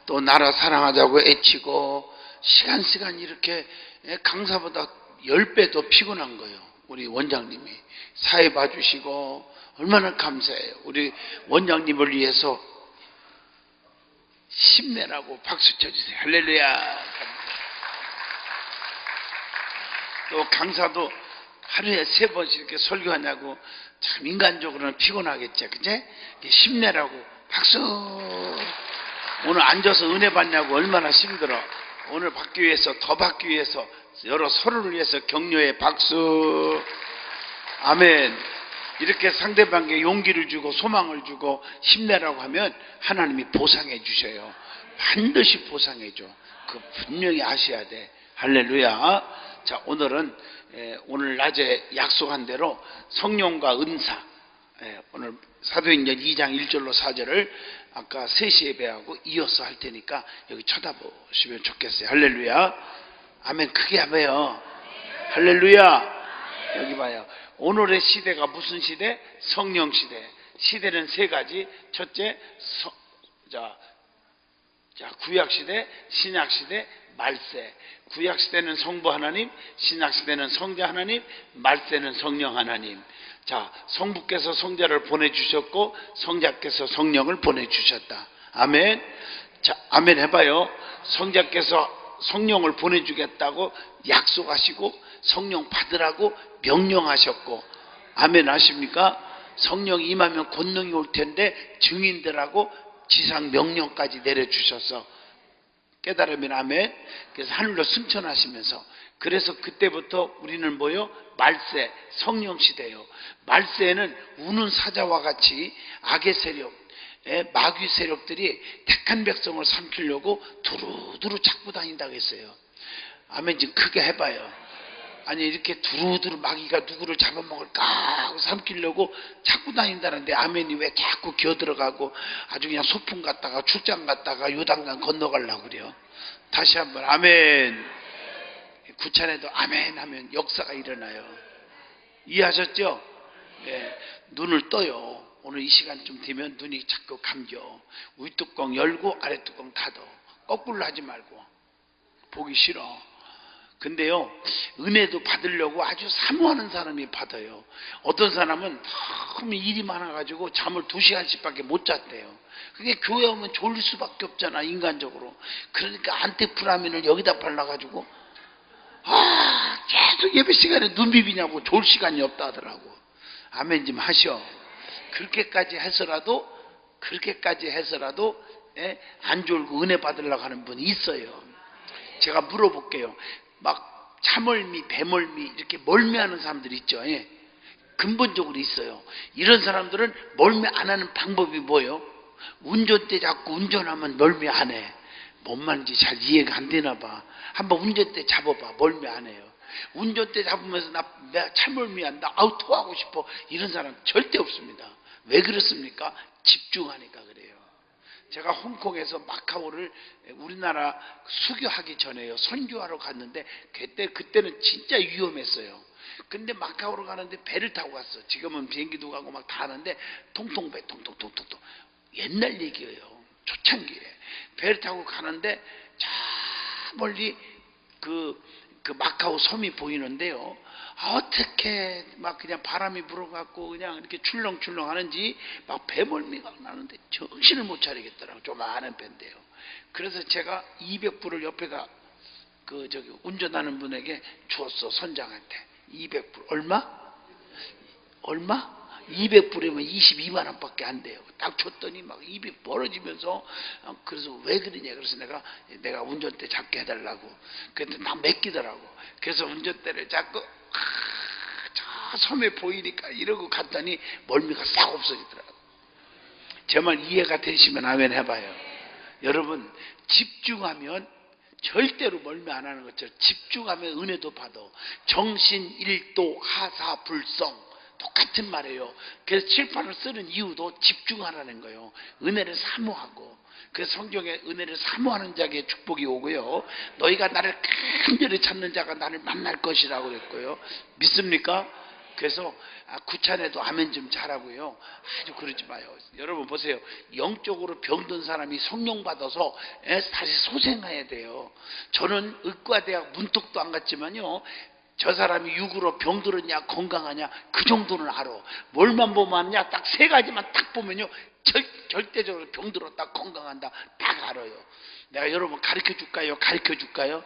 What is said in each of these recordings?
또 나라 사랑하자고 애치고 시간 이렇게 강사보다 10배 더 피곤한 거예요. 우리 원장님이 사회 봐주시고 얼마나 감사해요. 우리 원장님을 위해서 힘내라고 박수 쳐주세요. 할렐루야. 또 강사도 하루에 3번씩 이렇게 설교하냐고 참 인간적으로는 피곤하겠죠. 그제? 힘내라고 박수. 오늘 앉아서 은혜 받냐고 얼마나 힘들어. 오늘 받기 위해서 더 받기 위해서 여러 서로를 위해서 격려의 박수. 아멘. 이렇게 상대방에게 용기를 주고 소망을 주고 힘내라고 하면 하나님이 보상해 주셔요. 반드시 보상해 줘. 그 분명히 아셔야 돼. 할렐루야. 자, 오늘은 오늘 낮에 약속한 대로 성령과 은사, 오늘 사도행전 2장 1절로 4절을 아까 3시 예배하고 이어서 할 테니까 여기 쳐다보시면 좋겠어요. 할렐루야. 아멘. 크게 하세요. 할렐루야. 여기 봐요. 오늘의 시대가 무슨 시대? 성령 시대. 시대는 3가지. 첫째, 구약 시대, 신약 시대, 말세. 구약 시대는 성부 하나님, 신약 시대는 성자 하나님, 말세는 성령 하나님. 자, 성부께서 성자를 보내주셨고 성자께서 성령을 보내주셨다. 아멘. 자, 아멘 해봐요. 성자께서 성령을 보내주겠다고 약속하시고 성령 받으라고 명령하셨고, 아멘 하십니까? 성령이 임하면 권능이 올 텐데 증인들하고 지상 명령까지 내려주셔서 깨달으면 아멘. 그래서 하늘로 승천하시면서, 그래서 그때부터 우리는 뭐요? 말세, 성령 시대요. 말세에는 우는 사자와 같이 악의 세력, 마귀 세력들이 택한 백성을 삼키려고 두루두루 찾고 다닌다고 했어요. 아멘. 좀 크게 해봐요. 아니, 이렇게 두루두루 마귀가 누구를 잡아먹을까 하고 삼키려고 찾고 다닌다는데 아멘이 왜 자꾸 기어들어가고 아주 그냥 소풍 갔다가 출장 갔다가 요단강 건너가려고 그래요. 다시 한번 아멘. 구찬에도 아멘 하면 역사가 일어나요. 이해하셨죠? 네. 눈을 떠요. 오늘 이 시간쯤 되면 눈이 자꾸 감겨. 윗뚜껑 열고 아랫뚜껑 닫아. 거꾸로 하지 말고. 보기 싫어. 근데요, 은혜도 받으려고 아주 사모하는 사람이 받아요. 어떤 사람은 너무 일이 많아가지고 잠을 2시간씩밖에 못 잤대요. 그게 교회 오면 졸릴 수밖에 없잖아, 인간적으로. 그러니까 안티프라민을 여기다 발라가지고 계속 예배 시간에 눈 비비냐고 졸 시간이 없다 하더라고. 아멘 좀 하셔. 그렇게까지 해서라도 안 졸고 은혜 받으려고 하는 분이 있어요. 제가 물어볼게요. 막 참멀미, 배멀미 이렇게 멀미하는 사람들 있죠. 예. 근본적으로 있어요. 이런 사람들은 멀미 안 하는 방법이 뭐예요? 운전대 잡고 운전하면 멀미 안 해. 뭔 말인지 잘 이해가 안 되나 봐. 한번 운전대 잡아봐. 멀미 안 해요. 운전대 잡으면서 내가 참멀미야, 나 토하고 싶어, 이런 사람 절대 없습니다. 왜 그렇습니까? 집중하니까 그래요. 제가 홍콩에서 마카오를 우리나라 수교하기 전에요, 선교하러 갔는데 그때는 진짜 위험했어요. 근데 마카오로 가는데 배를 타고 갔어. 지금은 비행기도 가고 막 다 하는데 통통배 통통통통통. 옛날 얘기예요. 초창기에 배를 타고 가는데 저 멀리 그 마카오 섬이 보이는데요, 어떻게 막 그냥 바람이 불어갖고 그냥 이렇게 출렁출렁 하는지 막 배멀미가 나는데 정신을 못 차리겠더라고. 조그마한 배인데요. 그래서 제가 200불을 옆에가 운전하는 분에게 줬어. 선장한테 200불. 얼마? 200불이면 22만 원밖에 안 돼요. 딱 줬더니 막 입이 벌어지면서, 그래서 왜 그러냐, 그래서 내가 운전대 잡게 해달라고. 그런데 막 맡기더라고. 그래서 운전대를 잡고 저 섬에 보이니까 이러고 갔더니 멀미가 싹 없어지더라고. 제 말 이해가 되시면 아멘 해봐요. 여러분, 집중하면 절대로 멀미 안 하는 것처럼 집중하면 은혜도 받아. 정신 일도 하사 불성, 똑같은 말이에요. 그래서 칠판을 쓰는 이유도 집중하라는 거예요. 은혜를 사모하고. 그래서 성경에 은혜를 사모하는 자에게 축복이 오고요, 너희가 나를 간절히 찾는 자가 나를 만날 것이라고 그랬고요. 믿습니까? 그래서 구찬에도 아멘 좀 잘하고요. 아주 그러지 마요. 여러분 보세요. 영적으로 병든 사람이 성령 받아서 다시 소생해야 돼요. 저는 의과대학 문턱도 안 갔지만요. 저 사람이 육으로 병들었냐 건강하냐 그 정도는 알아. 뭘만 보면 하냐 딱 세 가지만 딱 보면요. 절대적으로 병들었다 건강한다 딱 알아요. 내가 여러분 가르쳐 줄까요? 가르쳐 줄까요?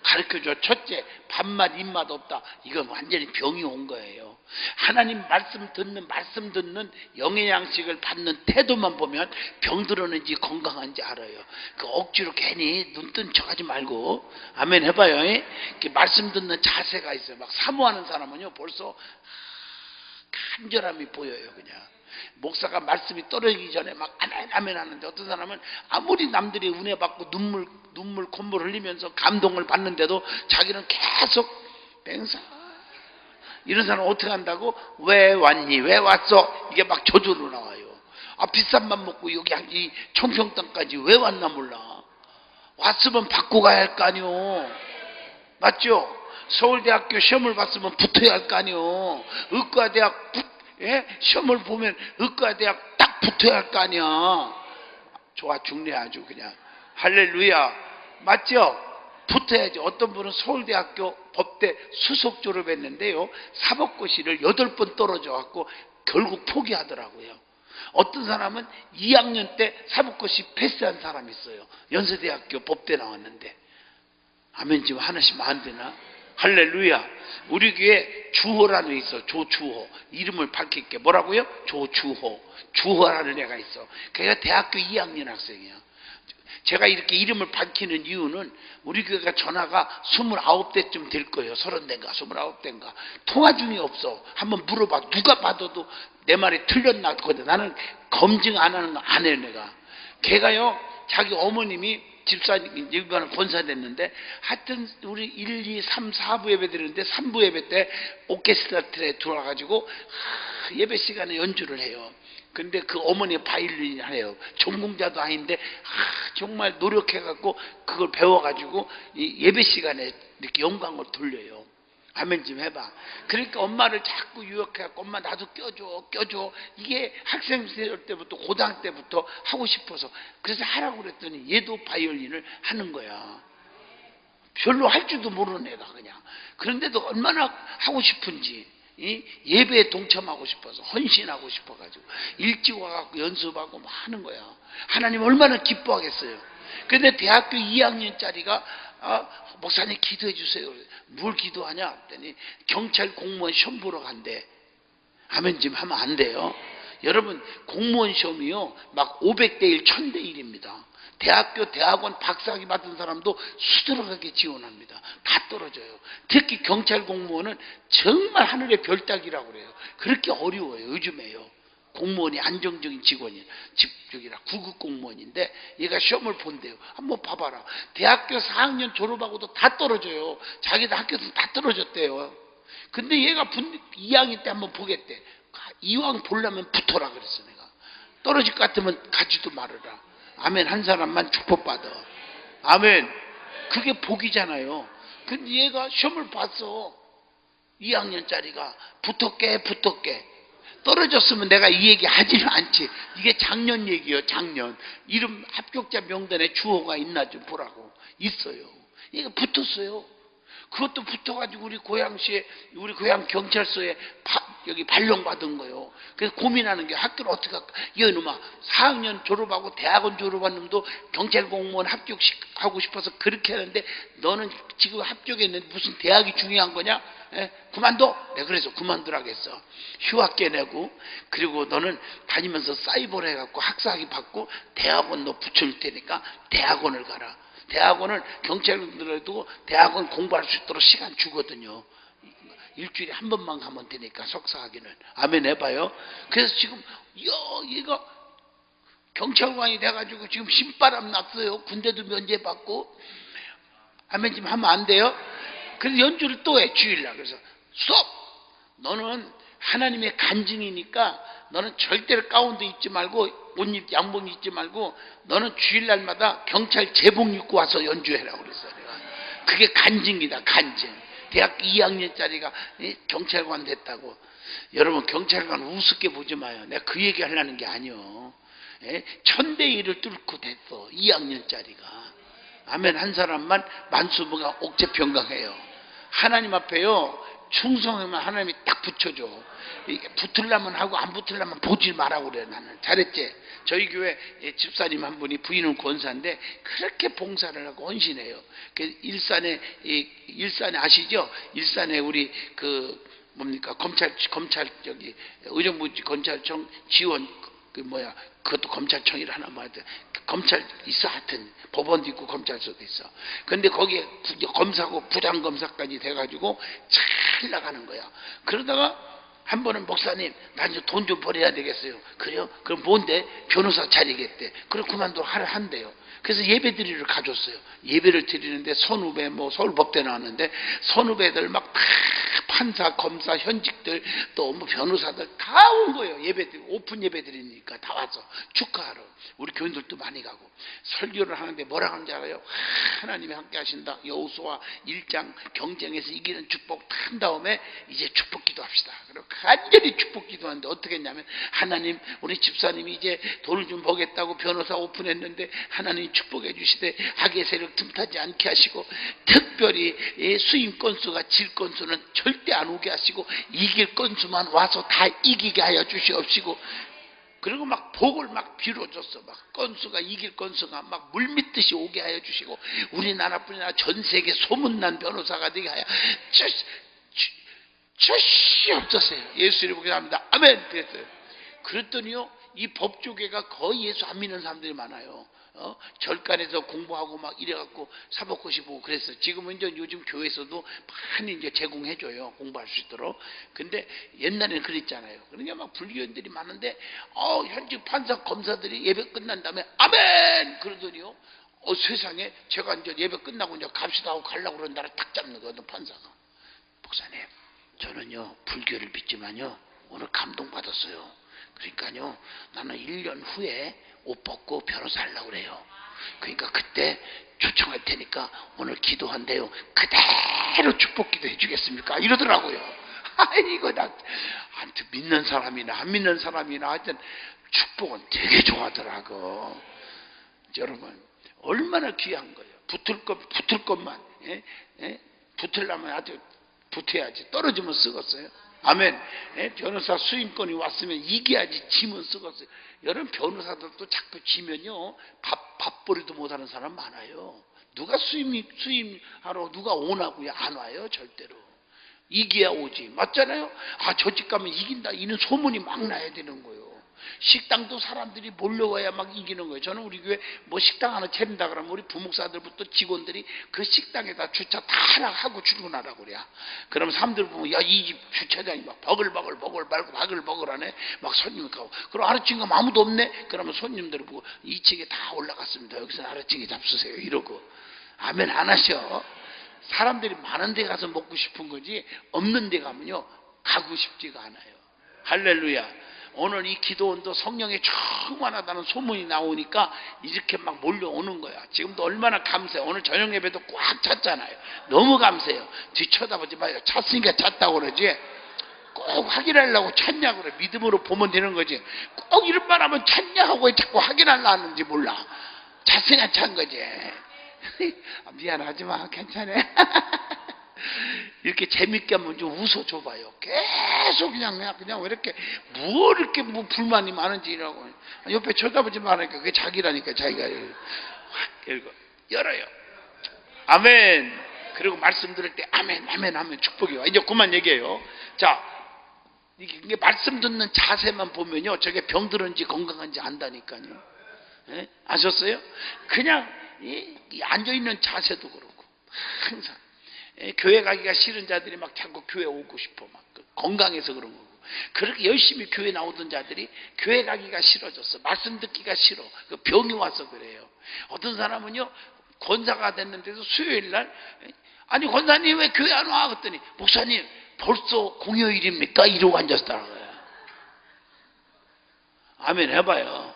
가르쳐줘. 첫째, 밥맛 입맛 없다. 이건 완전히 병이 온 거예요. 하나님 말씀 듣는 영의 양식을 받는 태도만 보면 병들었는지 건강한지 알아요. 그 억지로 괜히 눈 뜬 척 하지 말고 아멘 해봐요. 이렇게 말씀 듣는 자세가 있어요. 막 사모하는 사람은요 벌써 간절함이 보여요. 그냥 목사가 말씀이 떨어지기 전에 막 아멘 하는데 어떤 사람은 아무리 남들이 은혜 받고 눈물 콧물 흘리면서 감동을 받는데도 자기는 계속 맹사. 이런 사람은 어떻게 한다고? 왜 왔니? 왜 왔어? 이게 막 저절로 나와요. 비싼 밥 먹고 여기 이 청평땅까지 왜 왔나 몰라. 왔으면 받고 가야 할 거 아니오. 맞죠? 서울대학교 시험을 봤으면 붙어야 할 거 아니오. 의과대학 시험을 보면 의과대학 딱 붙어야 할 거 아니야. 좋아 죽네 아주 그냥. 할렐루야. 맞죠? 붙어야지. 어떤 분은 서울대학교 법대 수석 졸업했는데요. 사법고시를 8번 떨어져 갖고 결국 포기하더라고요. 어떤 사람은 2학년 때 사법고시 패스한 사람이 있어요. 연세대학교 법대 나왔는데. 아멘 지금 하나씩 안 되나? 할렐루야. 우리 교회 주호라는 애 있어. 조주호. 이름을 밝힐게. 뭐라고요? 조주호. 주호라는 애가 있어. 걔가 대학교 2학년 학생이야. 제가 이렇게 이름을 밝히는 이유는 우리 교회가 전화가 29대쯤 될 거예요. 30대인가 29대인가. 통화 중이 없어. 한번 물어봐. 누가 받아도 내 말이 틀렸나 하거든. 나는 검증 안 하는 거 안 해 내가. 걔가요. 자기 어머님이 집사님, 일반 권사 됐는데, 하여튼, 우리 1, 2, 3, 4부 예배 드리는데, 3부 예배 때 오케스트라에 들어와가지고, 예배 시간에 연주를 해요. 근데 그 어머니 바이올린을 해요. 전공자도 아닌데, 정말 노력해갖고, 그걸 배워가지고, 이 예배 시간에 이렇게 영광을 돌려요. 아멘 좀 해봐. 그러니까 엄마를 자꾸 유혹해갖고 엄마 나도 껴줘. 이게 학생 시절 때부터 고등학교 때부터 하고 싶어서 그래서 하라고 그랬더니 얘도 바이올린을 하는 거야. 별로 할 줄도 모르는 애가 그냥. 그런데도 얼마나 하고 싶은지 예배에 동참하고 싶어서 헌신하고 싶어가지고 일찍 와갖고 연습하고 막 하는 거야. 하나님 얼마나 기뻐하겠어요. 그런데 대학교 2학년짜리가 목사님 기도해 주세요. 뭘 기도하냐? 했더니 경찰 공무원 시험 보러 간대. 아멘 좀 하면 안 돼요. 여러분 공무원 시험이요 막 500대 1, 1000대 1입니다. 대학원 박사학위 받은 사람도 수두룩하게 지원합니다. 다 떨어져요. 특히 경찰 공무원은 정말 하늘의 별 따기라고 그래요. 그렇게 어려워요. 요즘에요. 공무원이 안정적인 직원이 직적이라 9급 공무원인데 얘가 시험을 본대요. 한번 봐봐라. 대학교 4학년 졸업하고도 다 떨어져요. 자기도 학교도 다 떨어졌대요. 근데 얘가 2학년 때 한번 보겠대. 이왕 보려면 붙어라 그랬어 내가. 떨어질 것 같으면 가지도 말아라. 아멘. 한 사람만 축복받아. 아멘. 그게 복이잖아요. 근데 얘가 시험을 봤어. 2학년짜리가 붙었게. 떨어졌으면 내가 이 얘기 하지는 않지. 이게 작년 얘기예요. 작년. 이름 합격자 명단에 주어가 있나 좀 보라고. 있어요. 얘가 붙었어요. 그것도 붙어가지고 우리 고향 경찰서에 여기 발령받은 거예요. 그래서 고민하는 게 학교를 어떻게 할까. 이놈아 4학년 졸업하고 대학원 졸업한 놈도 경찰 공무원 합격하고 싶어서 그렇게 하는데 너는 지금 합격했는데 무슨 대학이 중요한 거냐? 그만둬. 내가 그래서 그만두라겠어. 휴학계 내고 그리고 너는 다니면서 사이버를 해갖고 학사학위 받고 대학원 너 붙여줄 테니까 대학원을 가라. 대학원을 경찰들에도 대학원 공부할 수 있도록 시간 주거든요. 일주일에 한 번만 가면 되니까 석사학위는. 아멘 해봐요. 그래서 지금 얘가 경찰관이 돼가지고 지금 신바람 났어요. 군대도 면제받고. 아멘 지금 하면 안 돼요. 그래서 연주를 또 해 주일날. 그래서 수업 너는 하나님의 간증이니까 너는 절대로 가운도 입지 말고 옷 양복 입지 말고 너는 주일날마다 경찰 제복 입고 와서 연주해라고 그랬어요. 내가. 그게 간증이다. 간증. 대학교 2학년짜리가 경찰관 됐다고. 여러분 경찰관 우습게 보지 마요. 내가 그 얘기 하려는 게 아니요. 1000대1을 뚫고 됐어. 2학년짜리가. 아멘. 한 사람만 만수무강 옥체평강해요. 하나님 앞에요. 충성하면 하나님이 딱 붙여줘. 붙으려면 하고 안 붙으려면 보지 말라고 그래. 나는 잘했지. 저희 교회 집사님 한 분이 부인은 권사인데 그렇게 봉사를 하고 헌신해요. 일산에 아시죠? 일산에 우리 뭡니까 검찰 저기 의정부 검찰청 지원 그것도 검찰청이라 하나 말이야. 검찰 있어. 하여튼 법원도 있고 검찰서도 있어. 근데 거기에 검사고 부장검사까지 돼가지고 잘 나가는 거야. 그러다가 한 번은 목사님 나 이제 돈 좀 벌어야 되겠어요. 그래요? 그럼 뭔데? 변호사 차리겠대. 그럼 그만둬 한대요. 그래서 예배 드리러 가줬어요. 예배를 드리는데 선후배 서울법대 나왔는데 선후배들 막 다 판사, 검사, 현직들 또 변호사들 다 온 거예요. 예배 드리고 오픈 예배 드리니까 다 와서 축하하러. 우리 교인들도 많이 가고 설교를 하는데 뭐라 하는지 알아요? 하나님이 함께 하신다. 여호수아 1장 경쟁에서 이기는 축복 한 다음에 이제 축복 기도합시다. 그리고 간절히 축복 기도하는데 어떻게 했냐면 하나님 우리 집사님이 이제 돈을 좀 벌겠다고 변호사 오픈했는데 하나님 축복해 주시되 악의 세력 틈타지 않게 하시고 특별히 수임 건수가 질 건수는 절대 안 오게 하시고 이길 건수만 와서 다 이기게 하여 주시옵시고 그리고 막 복을 막 빌어줬어. 막 건수가 이길 건수가 막 물밀듯이 오게 하여 주시고 우리나라뿐이 아니라 전 세계 소문난 변호사가 되게 하여 주시옵소서. 예수 이름으로 기도합니다. 아멘. 그랬어요. 그랬더니요 이 법조계가 거의 예수 안 믿는 사람들이 많아요. 절간에서 공부하고 막 이래갖고 사법고시 보고 그랬어요. 지금은 이제 요즘 교회에서도 많이 이제 제공해줘요. 공부할 수 있도록. 근데 옛날에는 그랬잖아요. 그러니까 막 불교인들이 많은데, 현직 판사 검사들이 예배 끝난 다음에, 아멘! 그러더니요, 세상에 제가 이제 예배 끝나고 이제 갑시다 하고 가려고 그러는 나를 딱 잡는 거거든, 판사가. 목사님, 저는요, 불교를 믿지만요, 오늘 감동받았어요. 그러니까요, 나는 1년 후에 옷 벗고 변호사 하려고 그래요. 그러니까 그때 초청할 테니까 오늘 기도한대요. 그대로 축복 기도 해주겠습니까? 이러더라고요. 이거 나한테 믿는 사람이나 안 믿는 사람이나 하여튼 축복은 되게 좋아하더라고. 여러분, 얼마나 귀한 거예요. 붙을 것만. 붙으려면 아주 붙어야지. 떨어지면 쓰겠어요. 아멘. 변호사 수임권이 왔으면 이겨야지. 지면 쓰겠어요. 여러분 변호사들도 자꾸 지면요 밥벌이도 못하는 사람 많아요. 누가 수임하러 누가 오나고요? 안 와요 절대로. 이겨야 오지. 맞잖아요. 저 집 가면 이긴다 이는 소문이 막 나야 되는 거예요. 식당도 사람들이 몰려와야 막 이기는 거예요. 저는 우리 교회 식당 하나 차린다 그러면 우리 부목사들부터 직원들이 그 식당에다 주차 다 하고 출근하라고 그래요. 그럼 사람들 보면 야 이 집 주차장이 막 버글버글 말고 바글버글 하네. 막 손님이 가고. 그럼 아래층 가면 아무도 없네. 그러면 손님들 보고 2층에 다 올라갔습니다. 여기서 아래층에 잡수세요. 이러고. 아멘 안 하셔. 사람들이 많은 데 가서 먹고 싶은 거지 없는 데 가면요 가고 싶지가 않아요. 할렐루야. 오늘 이 기도원도 성령에 충만하다는 소문이 나오니까 이렇게 막 몰려오는 거야. 지금도 얼마나 감사해요. 오늘 저녁 예배도 꽉 찼잖아요. 너무 감사해요. 뒤쳐다보지 마요. 찼으니까 찼다고 그러지. 꼭 확인하려고 찼냐고 그래. 믿음으로 보면 되는 거지. 꼭 이런 말 하면 찼냐 하고 자꾸 확인하려고 하는지 몰라. 찼으니까 찬 거지. 미안하지만 괜찮아. 이렇게 재밌게 한번 좀 웃어줘봐요. 계속 그냥 왜 이렇게 불만이 많은지라고. 옆에 쳐다보지 말라니까 그게 자기라니까. 자기가 열어요. 아멘. 그리고 말씀 들을 때 아멘 하면 축복이 와. 이제 그만 얘기해요. 자, 이게 말씀 듣는 자세만 보면요 저게 병들은지 건강한지 안다니까요. 아셨어요? 그냥 앉아있는 자세도 그렇고 항상 교회 가기가 싫은 자들이 막 자꾸 교회 오고 싶어. 막 건강해서 그런 거고. 그렇게 열심히 교회 나오던 자들이 교회 가기가 싫어졌어. 말씀 듣기가 싫어. 병이 와서 그래요. 어떤 사람은요 권사가 됐는데도 수요일 날 아니 권사님 왜 교회 안 와? 그랬더니 목사님 벌써 공휴일입니까? 이러고 앉았더라고요. 아멘 해봐요.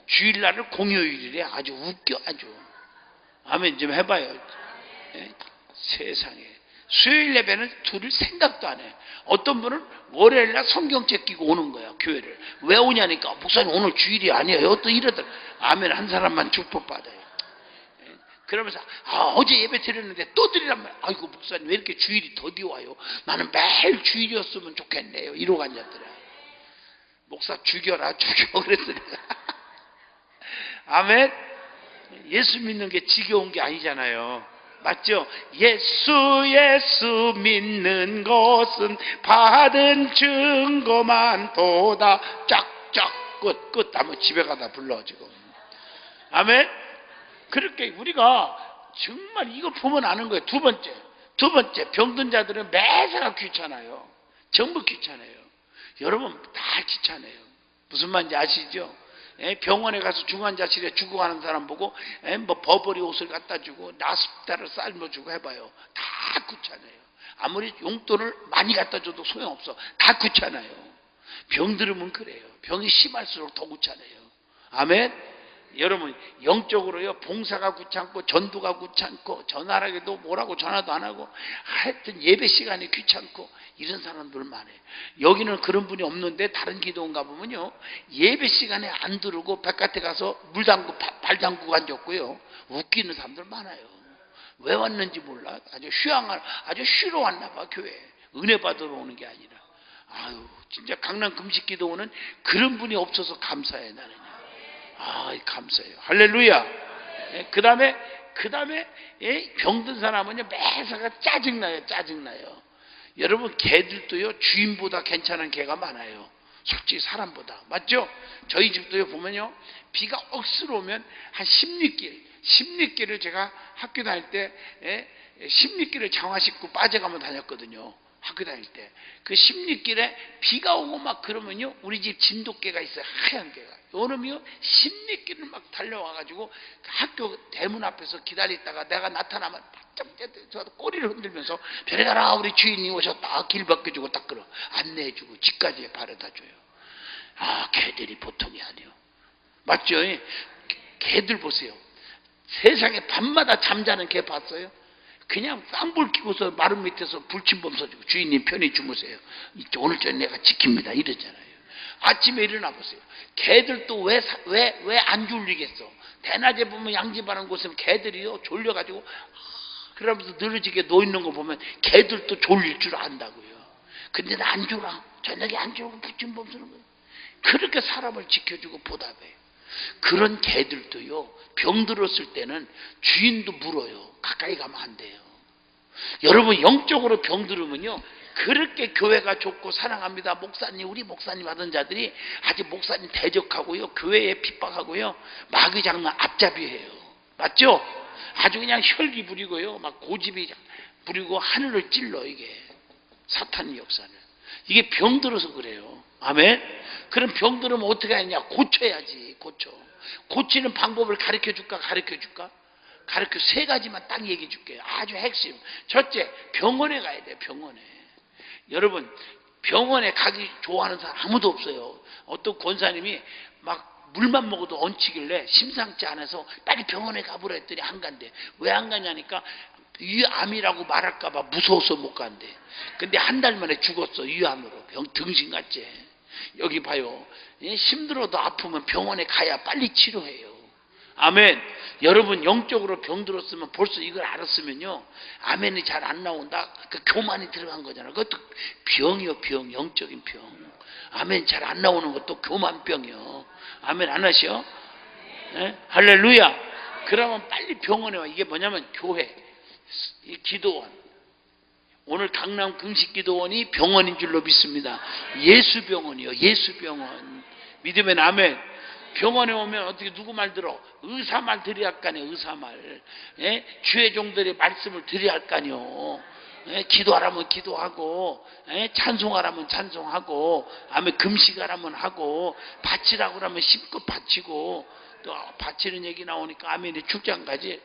주일날을 공휴일이래. 아주 웃겨 아주. 아멘 좀 해봐요. 세상에 수요일 예배는 둘을 생각도 안 해. 어떤 분은 월요일날 성경책 끼고 오는 거야, 교회를. 왜 오냐니까, 목사님 오늘 주일이 아니에요. 또 이러더라. 아멘. 한 사람만 축복받아요. 그러면서 어제 예배 드렸는데 또 드리란 말이야. 아이고 목사님 왜 이렇게 주일이 더디 와요? 나는 매일 주일이었으면 좋겠네요. 이러고 앉았더라. 목사 죽여 그랬어. 아멘. 예수 믿는 게 지겨운 게 아니잖아요. 맞죠? 예수 믿는 것은 받은 증거만 도다. 쫙쫙 끝 하면 집에 가다 불러 지금. 아멘. 그렇게 우리가 정말 이거 보면 아는 거예요. 두 번째 병든 자들은 매사가 귀찮아요. 전부 귀찮아요. 여러분 다 귀찮아요. 무슨 말인지 아시죠? 병원에 가서 중환자실에 죽어가는 사람 보고 뭐 버버리 옷을 갖다 주고 나스타를 삶아주고 해봐요. 다 귀찮아요. 아무리 용돈을 많이 갖다 줘도 소용없어. 다 귀찮아요. 병들으면 그래요. 병이 심할수록 더 귀찮아요. 아멘. 여러분 영적으로요 봉사가 귀찮고 전도가 귀찮고 전화라기도 뭐라고 전화도 안 하고 하여튼 예배 시간이 귀찮고 이런 사람들 많아요. 여기는 그런 분이 없는데 다른 기도원 가보면요 예배 시간에 안 들어오고 바깥에 가서 물 담고 발 담고 앉았고요 웃기는 사람들 많아요. 왜 왔는지 몰라. 아주 쉬러 왔나 봐. 교회 은혜 받으러 오는 게 아니라. 아유 진짜 강남 금식기도원은 그런 분이 없어서 감사해. 나는 감사해요. 할렐루야. 그 다음에 병든 사람은요 매사가 짜증나요. 여러분 개들도요 주인보다 괜찮은 개가 많아요. 솔직히 사람보다. 맞죠? 저희 집도요 보면요 비가 억수로 오면 한 10리길을 제가 학교 다닐 때 10리길을 장화 신고 빠져가면 다녔거든요. 학교 다닐 때. 그 10리길에 비가 오고 막 그러면요 우리 집 진돗개가 있어요. 하얀 개가. 요놈이요 10리길을 막 달려와가지고 학교 대문 앞에서 기다리다가 내가 나타나면 바짝 꼬리를 흔들면서 별에가라 우리 주인이 오셨다. 길 벗겨주고 딱 끌어 안내해주고 집까지 바래다줘요. 개들이 보통이 아니에요. 맞죠? 개들 보세요. 세상에 밤마다 잠자는 개 봤어요? 그냥 쌍불 끼고서 마른 밑에서 불침범 써주고 주인님 편히 주무세요. 오늘 저녁 내가 지킵니다. 이러잖아요. 아침에 일어나 보세요. 개들도 왜 안 졸리겠어? 대낮에 보면 양집하는 곳에 개들이요 졸려가지고 그러면서 늘어지게 놓이는 거 보면 개들도 졸릴 줄 안다고요. 근데 나 안 졸아. 저녁에 안 졸고 불침범 쓰는 거예요. 그렇게 사람을 지켜주고 보답해. 그런 개들도요 병들었을 때는 주인도 물어요. 가까이 가면 안 돼요. 여러분 영적으로 병들으면요 그렇게 교회가 좋고 사랑합니다. 목사님 우리 목사님 하던 자들이 아직 목사님 대적하고요 교회에 핍박하고요 마귀 장난 앞잡이해요. 맞죠? 아주 그냥 혈기 부리고요 막 고집이 부리고 하늘을 찔러. 이게 사탄의 역사를. 이게 병들어서 그래요. 아멘. 그럼 병들으면 어떻게 하냐? 고쳐야지. 고치는 방법을 가르쳐줄까? 가르쳐 세 가지만 딱 얘기해 줄게요. 아주 핵심. 첫째, 병원에 가야 돼요. 병원에. 여러분 병원에 가기 좋아하는 사람 아무도 없어요. 어떤 권사님이 막 물만 먹어도 얹히길래 심상치 않아서 빨리 병원에 가보라 했더니 안 간대. 왜 안 가냐니까 위암이라고 말할까 봐 무서워서 못 간대. 근데 한 달 만에 죽었어. 위암으로. 등신같이. 여기 봐요. 힘들어도 아프면 병원에 가야 빨리 치료해요. 아멘. 여러분 영적으로 병들었으면 벌써 이걸 알았으면요 아멘이 잘 안 나온다. 그 교만이 들어간 거잖아. 그것도 병이요. 병. 영적인 병. 아멘. 잘 안 나오는 것도 교만병이요. 아멘. 안 하셔? 할렐루야. 그러면 빨리 병원에 와. 이게 뭐냐면 교회 기도원. 오늘 강남 금식기도원이 병원인 줄로 믿습니다. 예수병원이요. 예수병원. 믿으면 아멘. 병원에 오면 어떻게 누구 말 들어? 의사 말 드려야 할 거 아니에요. 의사 말. 주의 종들의 말씀을 드려야 할 거 아니에요. 기도하라면 기도하고 찬송하라면 찬송하고 아멘. 금식하라면 하고 바치라고 하면 심껏 바치고 또 바치는 얘기 나오니까 아멘이 출장 가지.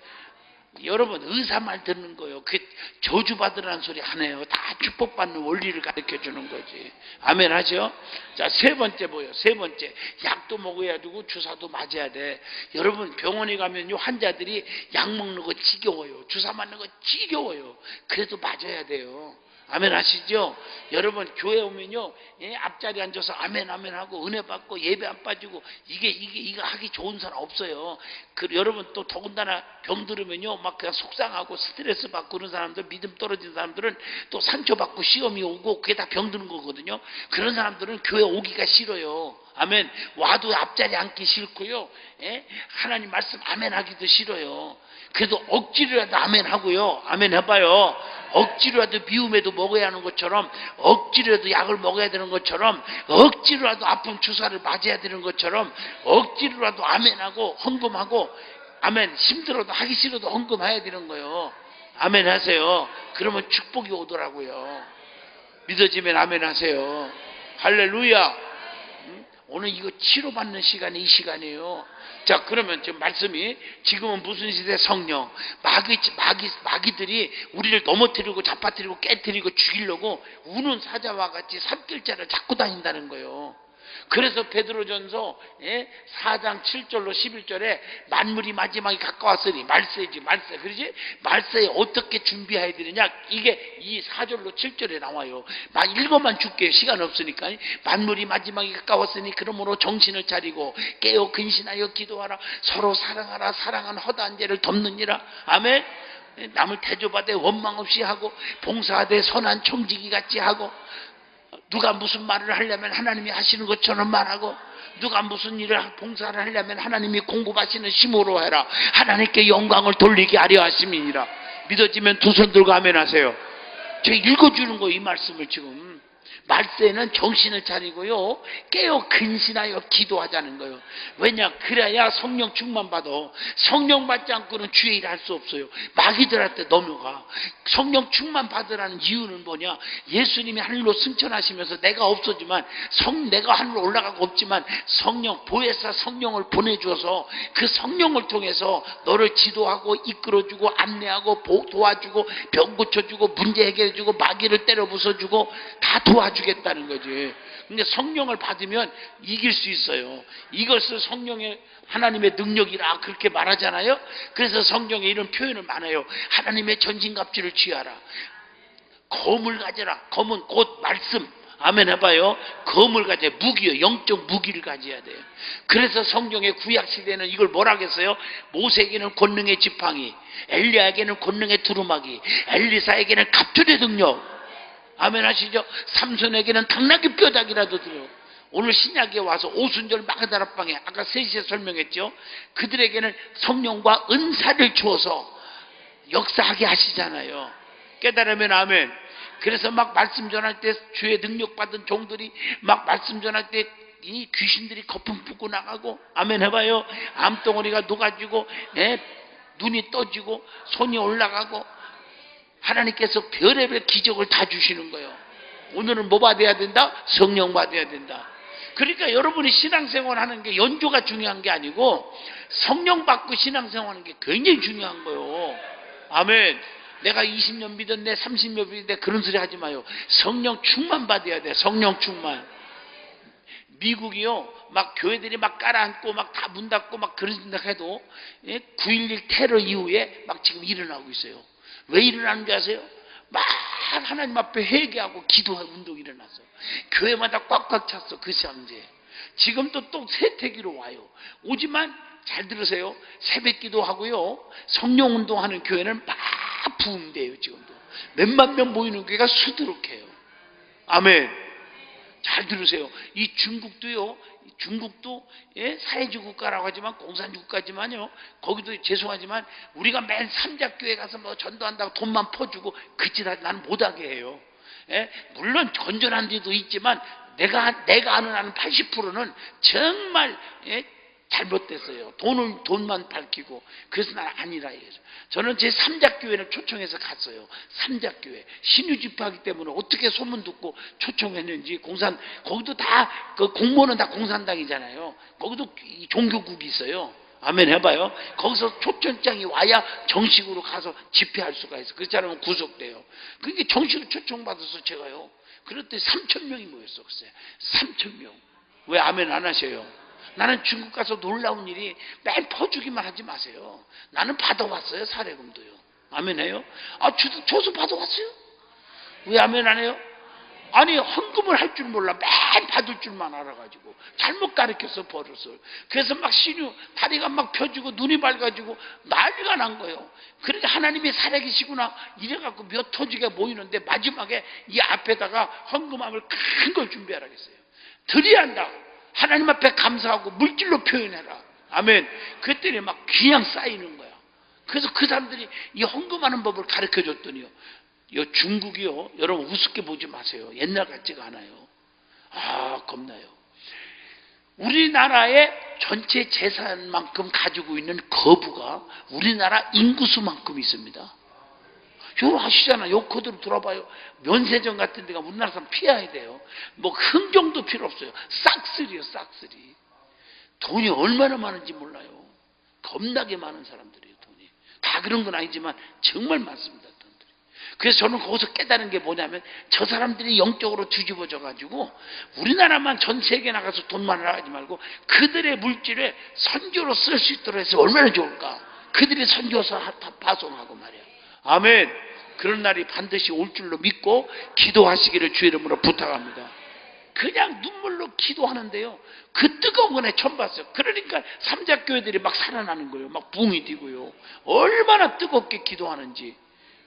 여러분 의사 말 듣는 거예요. 그 저주받으라는 소리 하네요. 다 축복받는 원리를 가르쳐 주는 거지. 아멘 하죠? 자, 세 번째 뭐예요? 세 번째, 약도 먹어야 되고 주사도 맞아야 돼. 여러분 병원에 가면요, 환자들이 약 먹는 거 지겨워요. 주사 맞는 거 지겨워요. 그래도 맞아야 돼요. 아멘 하시죠? 여러분 교회 오면요, 앞자리 앉아서 아멘 아멘 하고 은혜 받고 예배 안 빠지고 이거 하기 좋은 사람 없어요. 여러분 또 더군다나 병 들으면요 막 그냥 속상하고 스트레스 받고 그런 사람들, 믿음 떨어진 사람들은 또 상처받고 시험이 오고 그게 다 병 드는 거거든요. 그런 사람들은 교회 오기가 싫어요. 아멘. 와도 앞자리 앉기 싫고요, 하나님 말씀 아멘 하기도 싫어요. 그래도 억지로라도 아멘 하고요, 아멘 해봐요. 억지로라도 미움에도 먹어야 하는 것처럼, 억지로라도 약을 먹어야 되는 것처럼, 억지로라도 아픈 주사를 맞아야 되는 것처럼, 억지로라도 아멘하고 헌금하고, 아멘, 힘들어도 하기 싫어도 헌금해야 되는 거예요. 아멘 하세요. 그러면 축복이 오더라고요. 믿어지면 아멘 하세요. 할렐루야. 오늘 이거 치료받는 시간이 이 시간이에요. 자, 그러면 지금 말씀이, 지금은 무슨 시대? 성령. 마귀들이 우리를 넘어뜨리고 잡아뜨리고 깨뜨리고 죽이려고 우는 사자와 같이 삽길자를 잡고 다닌다는 거예요. 그래서 베드로전서 4장 7절로 11절에 만물이 마지막에 가까웠으니, 말세지 말세, 그러지? 말세에 어떻게 준비해야 되느냐, 이게 이 4절로 7절에 나와요. 막 읽어만 줄게요, 시간 없으니까. 만물이 마지막에 가까웠으니 그러므로 정신을 차리고 깨어 근신하여 기도하라. 서로 사랑하라. 사랑한 허다한 죄를 덮느니라. 아멘. 남을 대접하되 원망 없이 하고, 봉사하되 선한 청지기 같이 하고, 누가 무슨 말을 하려면 하나님이 하시는 것처럼 말하고, 누가 무슨 일을 봉사를 하려면 하나님이 공급하시는 심으로 해라. 하나님께 영광을 돌리게 하려 하심이니라. 믿어지면 두 손 들고 아멘 하세요. 제가 읽어주는 거예요, 이 말씀을. 지금 말세는 정신을 차리고요, 깨어 근신하여 기도하자는 거예요. 왜냐? 그래야 성령 충만 받아. 성령 받지 않고는 주의 일 할 수 없어요. 마귀들한테 넘어가. 성령 충만 받으라는 이유는 뭐냐? 예수님이 하늘로 승천하시면서 내가 없어지만, 내가 하늘로 올라가고 없지만 성령, 보혜사 성령을 보내줘서 그 성령을 통해서 너를 지도하고 이끌어주고 안내하고 도와주고 병 고쳐주고 문제 해결해주고 마귀를 때려 부숴주고 다 도와주겠다는 거지. 근데 성령을 받으면 이길 수 있어요. 이것을 성령의 하나님의 능력이라 그렇게 말하잖아요. 그래서 성경에 이런 표현을 많아요. 하나님의 전신갑주를 취하라. 검을 가져라. 검은 곧 말씀. 아멘 해봐요. 검을 가져야, 무기요, 영적 무기를 가져야 돼요. 그래서 성경의 구약시대는 이걸 뭐라 했어요? 모세에게는 권능의 지팡이, 엘리야에게는 권능의 두루마기, 엘리사에게는 갑줄의 능력. 아멘 하시죠? 삼손에게는 당나귀 뼈다귀라도 들어요. 오늘 신약에 와서 오순절 마가다락방에 아까 3시에 설명했죠. 그들에게는 성령과 은사를 주어서 역사하게 하시잖아요. 깨달으면 아멘. 그래서 막 말씀 전할 때 주의 능력 받은 종들이 막 말씀 전할 때 이 귀신들이 거품 붓고 나가고, 아멘 해봐요. 암덩어리가 녹아지고, 눈이 떠지고 손이 올라가고, 하나님께서 별의별 기적을 다 주시는 거예요. 오늘은 뭐 받아야 된다? 성령 받아야 된다. 그러니까 여러분이 신앙생활 하는 게 연조가 중요한 게 아니고 성령 받고 신앙생활 하는 게 굉장히 중요한 거예요. 아멘. 내가 20년 믿었네, 30년 믿었네, 그런 소리 하지 마요. 성령 충만 받아야 돼. 성령 충만. 미국이요, 막 교회들이 막 깔아앉고 막 다 문 닫고 막 그런 생각해도 9.11 테러 이후에 막 지금 일어나고 있어요. 왜 일어나는 줄 아세요? 막 하나님 앞에 회개하고 기도하는 운동이 일어났어. 교회마다 꽉꽉 찼어. 그 시험제. 지금도 또 세태기로 와요. 오지만 잘 들으세요. 새벽기도 하고요, 성령운동하는 교회는 막 부흥돼요. 지금도 몇만 명 모이는 교회가 수두룩해요. 아멘. 잘 들으세요. 이 중국도요, 중국도 사회주의 국가라고 하지만 공산주의 국가지만요, 거기도 죄송하지만 우리가 맨 삼작교회 가서 뭐 전도한다고 돈만 퍼주고 그 짓 나는 못하게 해요. 물론 건전한 데도 있지만 내가 아는 한 80%는 정말 잘못됐어요. 돈만 밝히고. 그래서 난 아니라 해요. 저는 제 삼작교회를 초청해서 갔어요. 삼작교회. 신유집회하기 때문에 어떻게 소문 듣고 초청했는지. 거기도 다, 그 공무원은 다 공산당이잖아요. 거기도 종교국이 있어요. 아멘 해봐요. 거기서 초청장이 와야 정식으로 가서 집회할 수가 있어. 그렇지 않으면 구속돼요. 그러니까 정식으로 초청받아서 제가요. 그랬더니 3,000명이 모였어. 글쎄 3,000명. 왜 아멘 안 하셔요? 나는 중국 가서 놀라운 일이 맨 퍼주기만 하지 마세요. 나는 받아왔어요. 사례금도요. 아멘 해요? 저도 받아왔어요. 왜 아멘 안 해요? 아니 헌금을 할 줄 몰라. 맨 받을 줄만 알아가지고 잘못 가르쳐서 버릇을. 그래서 막 신유 다리가 막 펴지고 눈이 밝아지고 난리가 난 거예요. 그러니까 하나님이 살아계시구나 이래갖고 몇 토지가 모이는데 마지막에 이 앞에다가 헌금함을 큰 걸 준비하라겠어요. 드려야 한다. 하나님 앞에 감사하고 물질로 표현해라. 아멘. 그랬더니 막 그냥 쌓이는 거야. 그래서 그 사람들이 이 헌금하는 법을 가르쳐줬더니요. 이 중국이요. 여러분 우습게 보지 마세요. 옛날 같지가 않아요. 겁나요. 우리나라의 전체 재산만큼 가지고 있는 거부가 우리나라 인구수만큼 있습니다. 여러분 아시잖아. 요 코드로 들어봐요. 면세점 같은 데가 우리나라 사람 피해야 돼요. 뭐 흥정도 필요 없어요. 싹쓸이요, 싹쓸이. 돈이 얼마나 많은지 몰라요. 겁나게 많은 사람들이에요, 돈이. 다 그런 건 아니지만 정말 많습니다, 돈들이. 그래서 저는 거기서 깨달은 게 뭐냐면 저 사람들이 영적으로 뒤집어져 가지고 우리나라만 전 세계 나가서 돈만 하지 말고 그들의 물질에 선교로 쓸 수 있도록 해서 얼마나 좋을까. 그들이 선교서 파송하고 말이야. 아멘. 그런 날이 반드시 올 줄로 믿고 기도하시기를 주의 이름으로 부탁합니다. 그냥 눈물로 기도하는데요. 그 뜨거운 은혜 처음 봤어요. 그러니까 삼자교회들이 막 살아나는 거예요. 막 붕이 뛰고요. 얼마나 뜨겁게 기도하는지.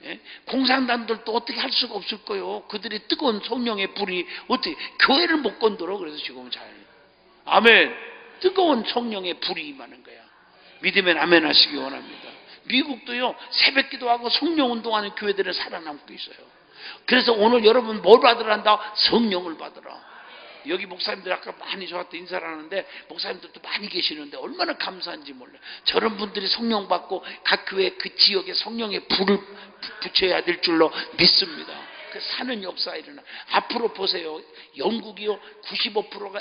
예? 공산당들도 어떻게 할 수가 없을 거예요. 그들이 뜨거운 성령의 불이 어떻게 교회를 못 건드려. 그래서 지금은 잘. 아멘. 뜨거운 성령의 불이 임하는 거야. 믿으면 아멘 하시기 원합니다. 미국도요 새벽 기도하고 성령 운동하는 교회들은 살아남고 있어요. 그래서 오늘 여러분 뭘 받으란다? 성령을 받으라. 여기 목사님들 아까 많이 저한테 인사를 하는데 목사님들도 많이 계시는데 얼마나 감사한지 몰라요. 저런 분들이 성령 받고 각 교회 그 지역에 성령의 불을 붙여야 될 줄로 믿습니다. 그 사는 역사 일어나. 앞으로 보세요. 영국이요 95%가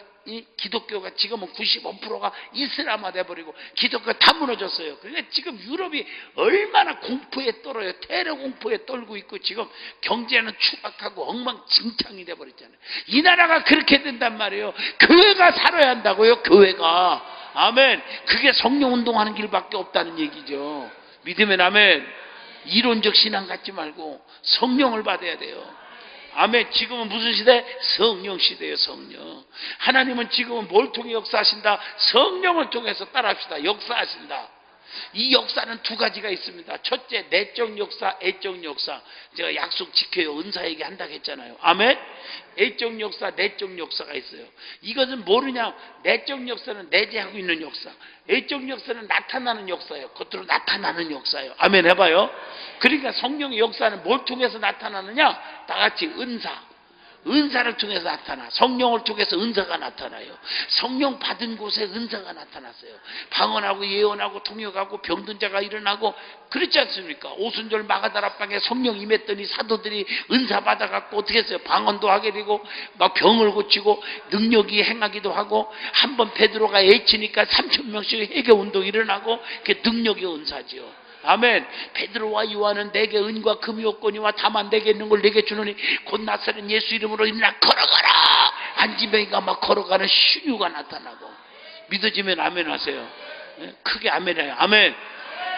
기독교가 지금은 95%가 이슬람화 돼버리고 기독교가 다 무너졌어요. 그러니까 지금 유럽이 얼마나 공포에 떨어요. 테러 공포에 떨고 있고 지금 경제는 추락하고 엉망진창이 돼버렸잖아요. 이 나라가 그렇게 된단 말이에요. 교회가 살아야 한다고요. 교회가. 아멘. 그게 성령 운동하는 길밖에 없다는 얘기죠. 믿으면 아멘. 이론적 신앙 갖지 말고 성령을 받아야 돼요. 아멘. 지금은 무슨 시대? 성령 시대예요. 성령. 하나님은 지금은 뭘 통해 역사하신다? 성령을 통해서 따라합시다. 역사하신다. 이 역사는 두 가지가 있습니다. 첫째, 내적 역사, 애적 역사. 제가 약속 지켜요. 은사 얘기한다고 했잖아요. 아멘. 애적 역사, 내적 역사가 있어요. 이것은 모르냐? 내적 역사는 내재하고 있는 역사. 애적 역사는 나타나는 역사예요. 겉으로 나타나는 역사예요. 아멘 해봐요. 그러니까 성령의 역사는 뭘 통해서 나타나느냐? 다 같이 은사를 통해서 나타나. 성령을 통해서 은사가 나타나요. 성령 받은 곳에 은사가 나타났어요. 방언하고 예언하고 통역하고 병든 자가 일어나고 그렇지 않습니까? 오순절 마가다락방에 성령 임했더니 사도들이 은사 받아갖고 어떻게 했어요? 방언도 하게 되고 막 병을 고치고 능력이 행하기도 하고 한번 베드로가 애치니까 3,000명씩 회개운동이 일어나고 그게 능력의 은사지요. 아멘. 베드로와 요한은 내게 은과 금이 없거니와 다만 내게 있는 걸 내게 주노니 곧 나사렛 예수 이름으로 일어나 걸어가라. 안지병이가 막 걸어가는 신유가 나타나고. 믿어지면 아멘 하세요. 크게 아멘 해요. 아멘.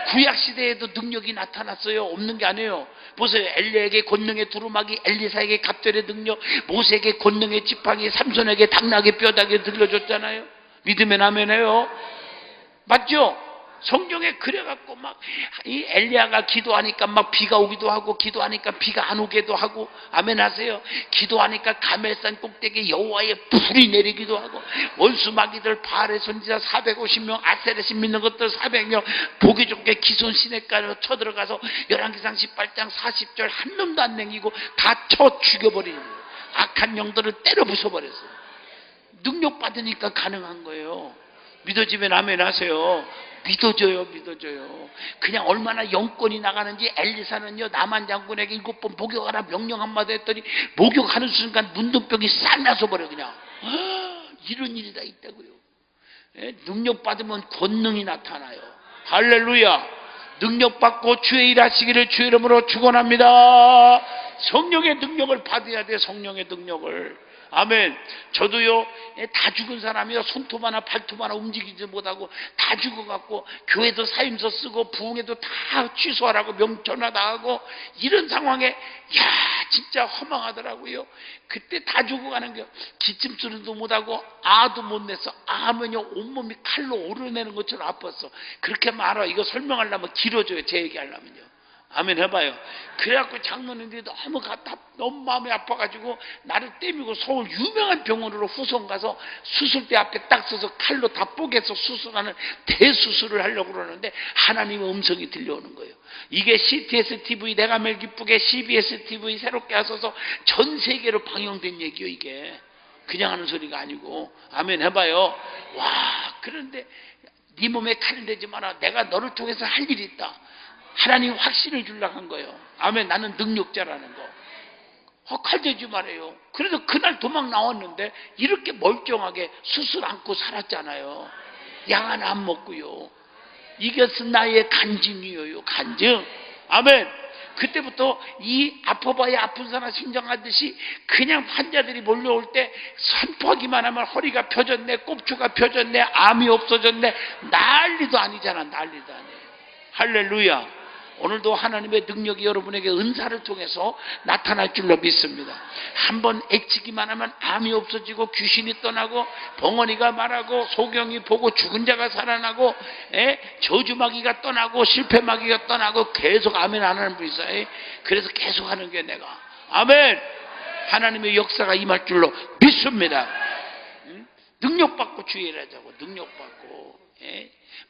구약시대에도 능력이 나타났어요. 없는 게 아니에요. 보세요. 엘리야에게 권능의 두루마기, 엘리사에게 갑절의 능력, 모세에게 권능의 지팡이, 삼손에게 당나귀 뼈다귀 들려줬잖아요. 믿으면 아멘 해요. 맞죠? 성경에 그래갖고 막 이 엘리야가 기도하니까 막 비가 오기도 하고 기도하니까 비가 안 오기도 하고 아멘 하세요. 기도하니까 가멜산 꼭대기에 여호와의 불이 내리기도 하고 원수마귀들 바알의 선지자 450명 아세렛이 믿는 것들 400명 보기 좋게 기손 시내가로 쳐들어가서 열왕기상 18장 40절 한 놈도 안 남기고 다 쳐 죽여버리는 거예요. 악한 영들을 때려 부숴버렸어요. 능력 받으니까 가능한 거예요. 믿어지면 아멘 하세요. 믿어져요. 그냥 얼마나 영권이 나가는지. 엘리사는요 나만 장군에게 7번 목욕하라 명령 한마디 했더니 목욕하는 순간 문둥병이 싹 나서 버려. 그냥 이런 일이 다 있다고요. 능력 받으면 권능이 나타나요. 할렐루야. 능력 받고 주의 일 하시기를 주의 이름으로 축원합니다. 성령의 능력을 받아야 돼. 성령의 능력을. 아멘. 저도요, 다 죽은 사람이요, 손톱 하나 발톱 하나 움직이지 못하고 다 죽어갖고 교회도 사임서 쓰고 부흥회도 다 취소하라고 명전화 당하고 이런 상황에 야 진짜 허망하더라고요. 그때 다 죽어가는 게 기침 소리도 못하고 아도 못 내서 아면요 온몸이 칼로 오르내는 것처럼 아팠어. 그렇게 말아. 이거 설명하려면 길어져요. 제 얘기하려면요. 아멘 해봐요. 그래갖고 장모님들이 너무 마음이 아파가지고 나를 떼미고 서울 유명한 병원으로 후송 가서 수술대 앞에 딱 서서 칼로 다 뽀개서 수술하는 대수술을 하려고 그러는데 하나님의 음성이 들려오는 거예요. 이게 CTS TV 내가 매일 기쁘게 CBS TV 새롭게 하셔서 전 세계로 방영된 얘기요. 이게 그냥 하는 소리가 아니고. 아멘 해봐요. 와, 그런데 네 몸에 칼을 내지 마라. 내가 너를 통해서 할 일이 있다. 하나님 확신을 주려고 한 거예요. 아멘. 나는 능력자라는 거. 칼 대지 말아요. 그래서 그날 도망 나왔는데 이렇게 멀쩡하게 수술 안고 살았잖아요. 약 하나 안 먹고요. 이것은 나의 간증이에요. 간증. 아멘. 그때부터 이 아파봐야 아픈 사람 심정하듯이 그냥 환자들이 몰려올 때 선포하기만 하면 허리가 펴졌네, 꼽추가 펴졌네, 암이 없어졌네, 난리도 아니잖아. 난리도 아니에요. 할렐루야. 오늘도 하나님의 능력이 여러분에게 은사를 통해서 나타날 줄로 믿습니다. 한번 애치기만 하면 암이 없어지고 귀신이 떠나고 벙어리가 말하고 소경이 보고 죽은 자가 살아나고 저주마귀가 떠나고 실패마귀가 떠나고 계속 아멘 안 하는 분이 있어요. 그래서 계속 하는 게 내가 아멘. 하나님의 역사가 임할 줄로 믿습니다. 능력받고 주의를 하자고. 능력받고.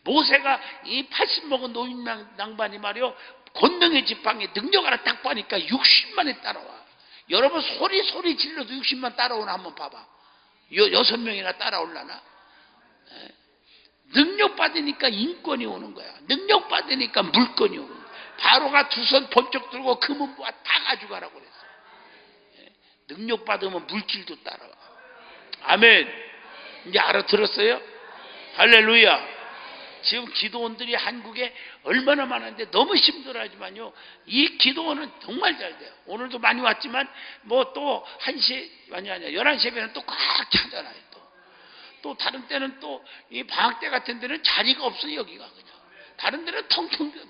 모세가 이 80 먹은 노인 낭반이 말이요, 권능의 지팡이 능력 하나 딱 보니까 60만이 따라와. 여러분 소리 질러도 60만 따라오나 한번 봐봐. 6명이나 따라올라나? 능력 받으니까 인권이 오는 거야. 능력 받으니까 물건이 오는 거야. 바로가 두 손 번쩍 들고 금은 모아 다 가져가라고 그랬어. 능력 받으면 물질도 따라와. 아멘. 이제 알아들었어요? 할렐루야. 지금 기도원들이 한국에 얼마나 많은데 너무 힘들어하지만요, 이 기도원은 정말 잘 돼요. 오늘도 많이 왔지만 뭐 또 1시 아니 11시에는 또 꽉 차잖아요. 또 다른 때는 또 이 방학 때 같은 데는 자리가 없어요. 여기가 그냥 다른 데는 텅텅 비어.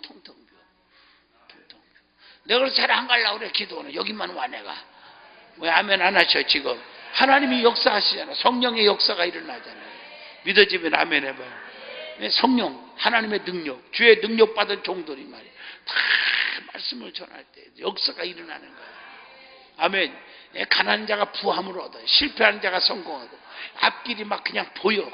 내가 그래서 잘 안 가려고 그래. 기도원은 여기만 와. 내가 왜 아멘 안 하셔? 지금 하나님이 역사하시잖아. 성령의 역사가 일어나잖아요. 믿어지면 아멘 해봐요. 성령, 하나님의 능력, 주의 능력 받은 종들이 말이에요. 다 말씀을 전할 때 역사가 일어나는 거예요. 아멘. 가난한 자가 부함을 얻어요. 실패하는 자가 성공하고 앞길이 막 그냥 보여.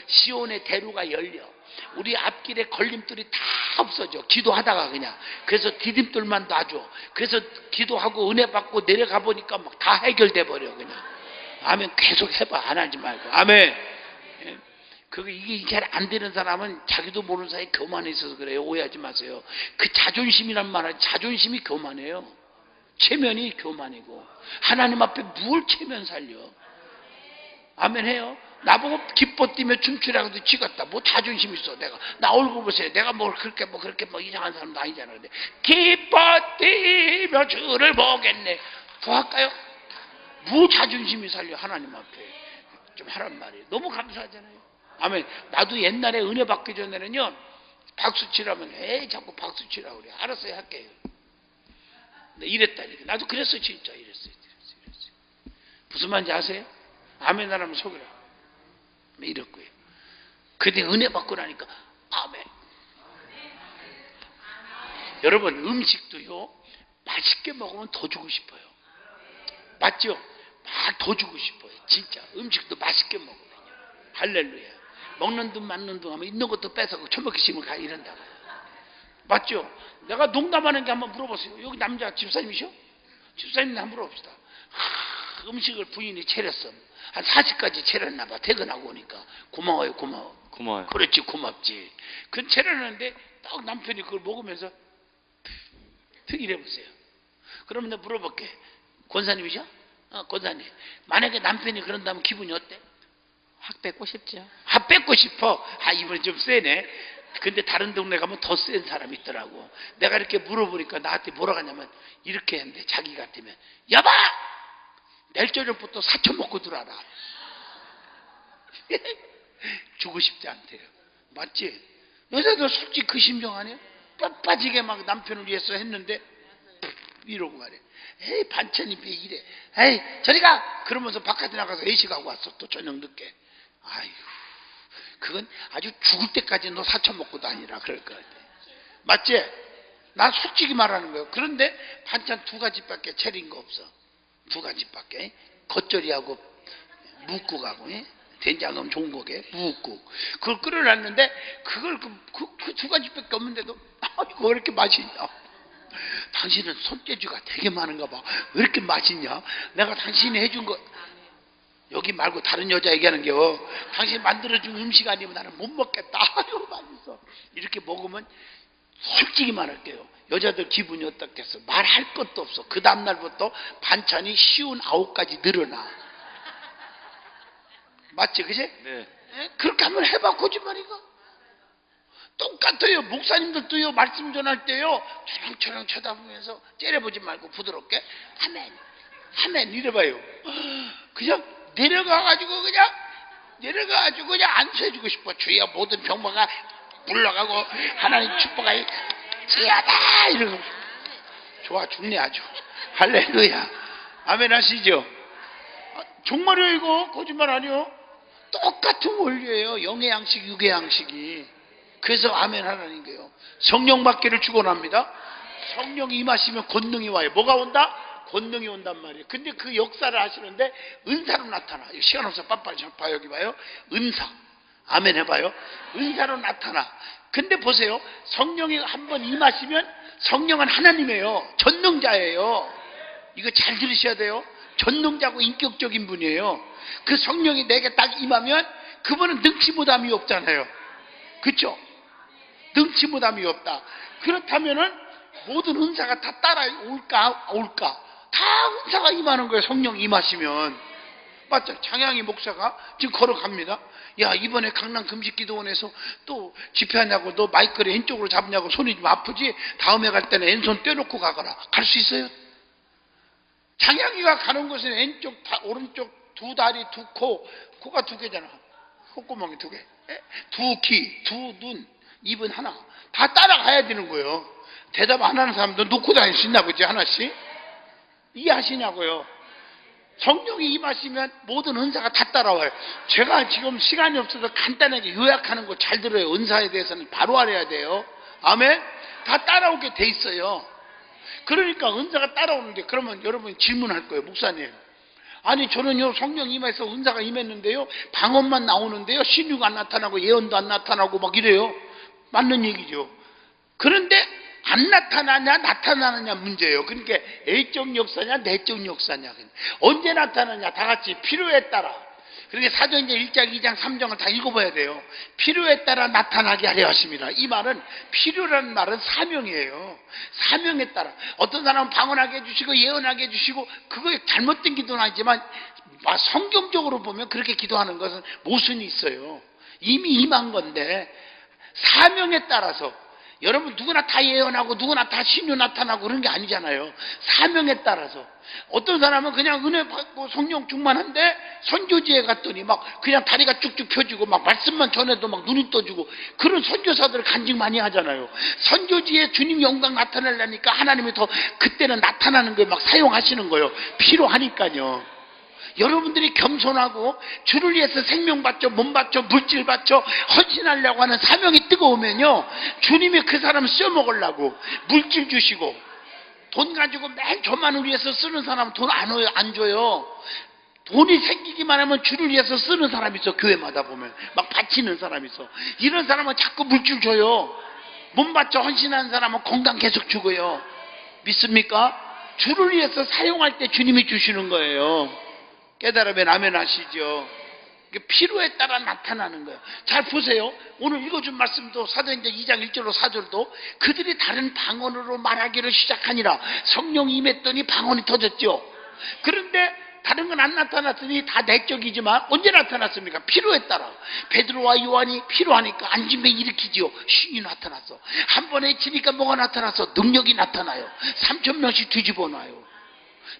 시온의 대로가 열려. 우리 앞길에 걸림돌이 다 없어져. 기도하다가 그냥. 그래서 디딤돌만 놔줘. 그래서 기도하고 은혜 받고 내려가 보니까 막 다 해결돼 버려 그냥. 아멘. 계속 해봐. 안 하지 말고. 아멘. 이게 잘 안 되는 사람은 자기도 모르는 사이에 교만해 있어서 그래요. 오해하지 마세요. 그 자존심이란 말은 자존심이 교만해요. 체면이 교만이고 하나님 앞에 뭘 체면 살려. 아멘 해요. 나보고 기뻐 뛰며 춤추라고 해도 찍었다. 뭐 자존심 있어. 내가 나 얼굴 보세요. 내가 그렇게 이상한 사람도 아니잖아. 근데 기뻐 뛰며 주를 보겠네. 뭐 할까요? 뭐 자존심이 살려. 하나님 앞에 좀 하란 말이에요. 너무 감사하잖아요. 아멘. 나도 옛날에 은혜 받기 전에는요, 박수 치라면 자꾸 박수 치라고 그래. 알았어요. 할게요. 이랬다니까. 나도 그랬어. 진짜 이랬어요. 무슨 말인지 아세요? 아멘 하라면 속이라. 이랬고요. 근데 은혜 받고 나니까 아멘. 여러분 음식도요, 맛있게 먹으면 더 주고 싶어요. 맞죠? 막 더 주고 싶어요. 진짜 음식도 맛있게 먹으면요. 할렐루야. 먹는 둥 맞는 둥 하면 있는 것도 뺏어고 처먹기 싫으면 가 이런다고. 맞죠? 내가 농담하는 게 한번 물어보세요. 여기 남자 집사님이셔? 집사님 한번 물어봅시다. 음식을 부인이 차렸어. 한 40까지 차렸나 봐. 퇴근하고 오니까 고마워요. 그렇지, 고맙지. 그 차렸는데 딱 남편이 그걸 먹으면서 이래보세요. 그러면 내가 물어볼게. 권사님이셔? 권사님. 만약에 남편이 그런다면 기분이 어때? 확 뺏고 싶죠. 뺏고 싶어. 이번에 좀 세네. 근데 다른 동네 가면 더 센 사람이 있더라고. 내가 이렇게 물어보니까 나한테 뭐라고 하냐면 이렇게 했는데 자기 같으면 여봐! 내일 저녁부터 사천 먹고 들어와라. 주고 싶지 않대요. 맞지? 여자들 솔직히 그 심정 아니야? 뼈빠지게 막 남편을 위해서 했는데 이러고 말이야. 에이 반찬이 왜 이래. 에이 저리가! 그러면서 바깥에 나가서 외식하고 왔어. 또 저녁 늦게. 아이고 그건 아주 죽을 때까지 너 사천 먹고 다니라 그럴 것 같아. 맞지? 난 솔직히 말하는 거예요. 그런데 반찬 2가지밖에 차린 거 없어. 2가지밖에. 겉절이하고 묵국하고 된장은 좋은 거게 묵국. 그걸 끓여놨는데 그걸 그 2가지밖에 없는데도 이거 왜 이렇게 맛있냐. 당신은 손재주가 되게 많은가 봐. 왜 이렇게 맛있냐. 내가 당신이 해준 거 여기 말고 다른 여자 얘기하는겨. 당신 만들어준 음식 아니면 나는 못 먹겠다. 아유 맛있어. 이렇게 먹으면 솔직히 말할게요. 여자들 기분이 어떻겠어. 말할 것도 없어. 그 다음날부터 반찬이 쉬운 9가지 늘어나. 맞지 그지? 네. 그렇게 한번 해봐. 거짓말이가. 똑같아요. 목사님들도요. 말씀 전할 때요. 초롱초롱 쳐다보면서 째려보지 말고 부드럽게 아멘 아멘 이래봐요. 그냥 내려가가지고 그냥 안수해주고 싶어. 주여 모든 병마가 물러가고 하나님 축복하여 지하다 이러고 좋아 죽네 아주. 할렐루야. 아멘 하시죠. 정말이에요. 이거 거짓말 아니요. 똑같은 원리예요. 영의 양식 육의 양식이. 그래서 아멘 하라는 거예요. 성령 받기를 축원합니다. 성령이 임하시면 권능이 와요. 뭐가 온다? 권능이 온단 말이에요. 근데 그 역사를 하시는데 은사로 나타나. 시간 없어 빨리빨리 봐. 여기 봐요. 은사. 아멘 해봐요. 은사로 나타나. 근데 보세요. 성령이 한번 임하시면 성령은 하나님이에요. 전능자예요. 이거 잘 들으셔야 돼요. 전능자고 인격적인 분이에요. 그 성령이 내게 딱 임하면 그분은 능치무담이 없잖아요. 그렇죠? 능치무담이 없다. 그렇다면은 모든 은사가 다 따라올까? 다 은사가 임하는 거예요. 성령 임하시면. 맞죠? 장양희 목사가 지금 걸어갑니다. 야 이번에 강남 금식기도원에서 또 집회하냐고 너 마이크를 왼쪽으로 잡냐고 손이 좀 아프지? 다음에 갈 때는 왼손 떼놓고 가거라. 갈 수 있어요? 장양이가 가는 곳은 왼쪽 오른쪽 2다리 2코. 코가 2개잖아. 콧구멍이 2개. 2귀 2눈 입은 하나. 다 따라가야 되는 거예요. 대답 안 하는 사람도 놓고 다닐 수 있나 보지 하나씩. 이해하시냐고요. 성령이 임하시면 모든 은사가 다 따라와요. 제가 지금 시간이 없어서 간단하게 요약하는 거 잘 들어요. 은사에 대해서는 바로 알아야 돼요. 아멘. 다 따라오게 돼 있어요. 그러니까 은사가 따라오는데 그러면 여러분이 질문할 거예요. 목사님 아니 저는요 성령 임해서 은사가 임했는데요 방언만 나오는데요 신유가 안 나타나고 예언도 안 나타나고 막 이래요. 맞는 얘기죠. 그런데 안 나타나냐 나타나느냐 문제예요. 그러니까 A적 역사냐 내적 역사냐. 언제 나타나냐 다 같이 필요에 따라. 그러니까 사도행전 1장 2장 3장을 다 읽어봐야 돼요. 필요에 따라 나타나게 하려 하십니다. 이 말은 필요라는 말은 사명이에요. 사명에 따라. 어떤 사람은 방언하게 해주시고 예언하게 해주시고 그거에 잘못된 기도는 아니지만 성경적으로 보면 그렇게 기도하는 것은 모순이 있어요. 이미 임한 건데 사명에 따라서 여러분 누구나 다 예언하고 누구나 다 신유 나타나고 그런 게 아니잖아요. 사명에 따라서. 어떤 사람은 그냥 은혜 받고 성령 충만한데 선교지에 갔더니 막 그냥 다리가 쭉쭉 펴지고 막 말씀만 전해도 막 눈이 떠지고 그런 선교사들을 간증 많이 하잖아요. 선교지에 주님 영광 나타내려니까 하나님이 더 그때는 나타나는 거에 막 사용하시는 거예요. 필요하니까요. 여러분들이 겸손하고 주를 위해서 생명 바쳐 몸 바쳐 물질 바쳐 헌신하려고 하는 사명이 뜨거우면요 주님이 그 사람을 써먹으려고 물질 주시고 돈 가지고 맨 저만을 위해서 쓰는 사람은 돈 안 줘요. 돈이 생기기만 하면 주를 위해서 쓰는 사람이 있어. 교회마다 보면 막 바치는 사람이 있어. 이런 사람은 자꾸 물질 줘요. 몸 바쳐 헌신하는 사람은 건강 계속 주고요. 믿습니까? 주를 위해서 사용할 때 주님이 주시는 거예요. 깨달으면 아멘 하시죠. 필요에 따라 나타나는 거예요. 잘 보세요. 오늘 읽어준 말씀도 사도행전 2장 1절로 4절도 그들이 다른 방언으로 말하기를 시작하니라. 성령이 임했더니 방언이 터졌죠. 그런데 다른 건 안 나타났으니 다 내적이지만 언제 나타났습니까? 필요에 따라. 베드로와 요한이 필요하니까 안진뱅 일으키지요. 신이 나타났어. 한 번에 치니까 뭐가 나타났어? 능력이 나타나요. 3,000명씩 뒤집어 놔요.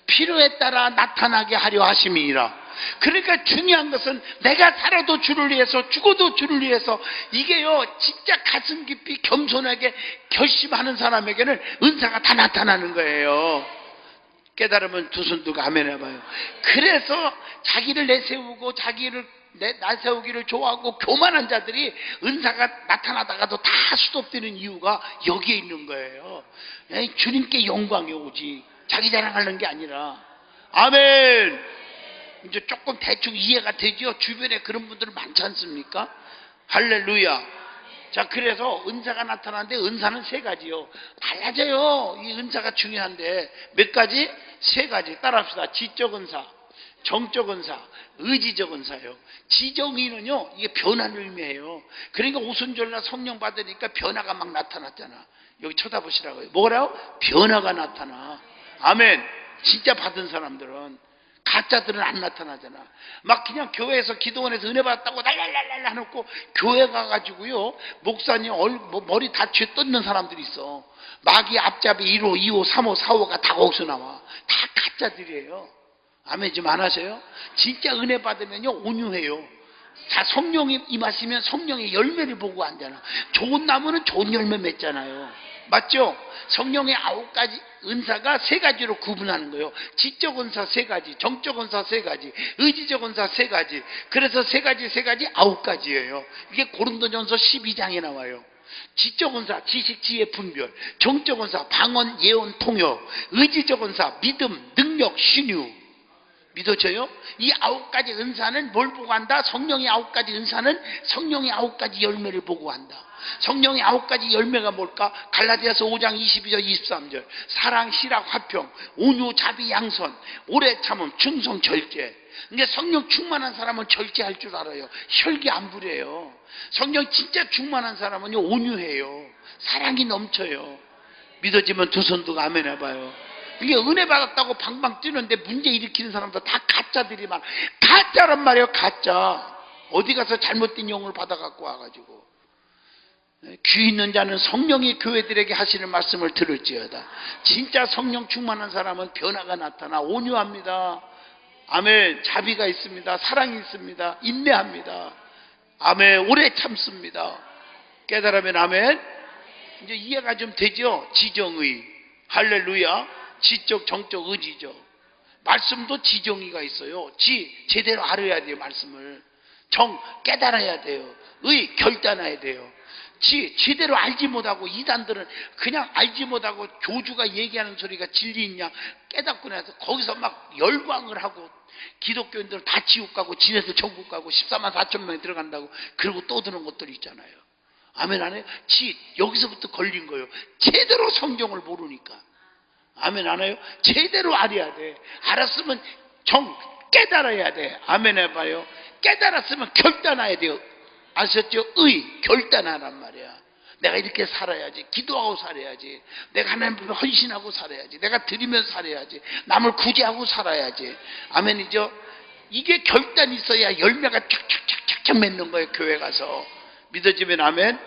필요에 따라 나타나게 하려 하심이니라. 그러니까 중요한 것은 내가 살아도 주를 위해서 죽어도 주를 위해서, 이게요 진짜 가슴 깊이 겸손하게 결심하는 사람에게는 은사가 다 나타나는 거예요. 깨달으면 두 손 들고 아멘 해봐요. 그래서 자기를 내세우고 자기를 나세우기를 좋아하고 교만한 자들이 은사가 나타나다가도 다 수톱되는 이유가 여기에 있는 거예요. 주님께 영광이 오지 자기 자랑하는 게 아니라. 아멘. 이제 조금 대충 이해가 되죠? 주변에 그런 분들 많지 않습니까? 할렐루야. 자, 그래서 은사가 나타나는데 은사는 세 가지요. 달라져요. 이 은사가 중요한데 몇 가지? 세 가지. 따라합시다. 지적 은사, 정적 은사, 의지적 은사요. 지정의는요, 이게 변화를 의미해요. 그러니까 오순절날 성령 받으니까 변화가 막 나타났잖아. 여기 쳐다보시라고요. 뭐라고? 변화가 나타나. 아멘. 진짜 받은 사람들은. 가짜들은 안 나타나잖아. 막 그냥 교회에서 기도원에서 은혜 받았다고 날랄랄랄 해놓고 교회 가가지고요 목사님 머리 다쥐 뜯는 사람들이 있어. 마귀 앞잡이 1호, 2호, 3호, 4호가 다 거기서 나와. 다 가짜들이에요. 아멘 좀 안 하세요? 진짜 은혜 받으면요 온유해요. 다 성령이 임하시면 성령의 열매를 보고 앉잖아. 좋은 나무는 좋은 열매 맺잖아요. 맞죠? 성령의 9가지 은사가 3가지로 구분하는 거예요. 지적 은사 3가지, 정적 은사 3가지, 의지적 은사 3가지. 그래서 3가지 9가지예요. 이게 고린도전서 12장에 나와요. 지적 은사, 지식, 지혜, 분별. 정적 은사, 방언, 예언, 통역. 의지적 은사, 믿음, 능력, 신유. 믿어져요? 이 9가지 은사는 뭘 보고 한다? 성령의 9가지 은사는 성령의 9가지 열매를 보고 한다. 성령의 9가지 열매가 뭘까? 갈라디아서 5장 22절 23절. 사랑, 희락, 화평, 온유, 자비, 양선, 오래 참음, 충성, 절제. 근데 성령 충만한 사람은 절제할 줄 알아요. 혈기 안 부려요. 성령 진짜 충만한 사람은요 온유해요. 사랑이 넘쳐요. 믿어지면 두 손 들고 아멘 해봐요. 이게 은혜 받았다고 방방 뛰는데 문제 일으키는 사람들 다 가짜들이 많아. 가짜란 말이에요. 가짜. 어디 가서 잘못된 영을 받아갖고 와가지고. 귀 있는 자는 성령이 교회들에게 하시는 말씀을 들을지어다. 진짜 성령 충만한 사람은 변화가 나타나 온유합니다. 아멘. 자비가 있습니다. 사랑이 있습니다. 인내합니다. 아멘. 오래 참습니다. 깨달으면 아멘. 이제 이해가 좀 되죠? 지정의. 할렐루야. 지적, 정적, 의지적. 말씀도 지정의가 있어요. 제대로 알아야 돼요. 말씀을. 정, 깨달아야 돼요. 의, 결단해야 돼요. 제대로 알지 못하고 이단들은 그냥 알지 못하고 교주가 얘기하는 소리가 진리있냐 깨닫고 나서 거기서 막 열광을 하고 기독교인들은 다 지옥 가고 지네들 천국 가고 14만 4천 명이 들어간다고 그러고 또 드는 것들이 있잖아요. 아멘 안 해요? 여기서부터 걸린 거예요. 제대로 성경을 모르니까. 아멘 안 해요? 제대로 알아야 돼. 알았으면 깨달아야 돼. 아멘 해봐요. 깨달았으면 결단해야 돼요. 아셨죠? 결단하란 말이야. 내가 이렇게 살아야지. 기도하고 살아야지. 내가 하나님 앞에 헌신하고 살아야지. 내가 드리면서 살아야지. 남을 구제하고 살아야지. 아멘이죠? 이게 결단이 있어야 열매가 착착착착 맺는 거예요. 교회 가서. 믿어지면 아멘.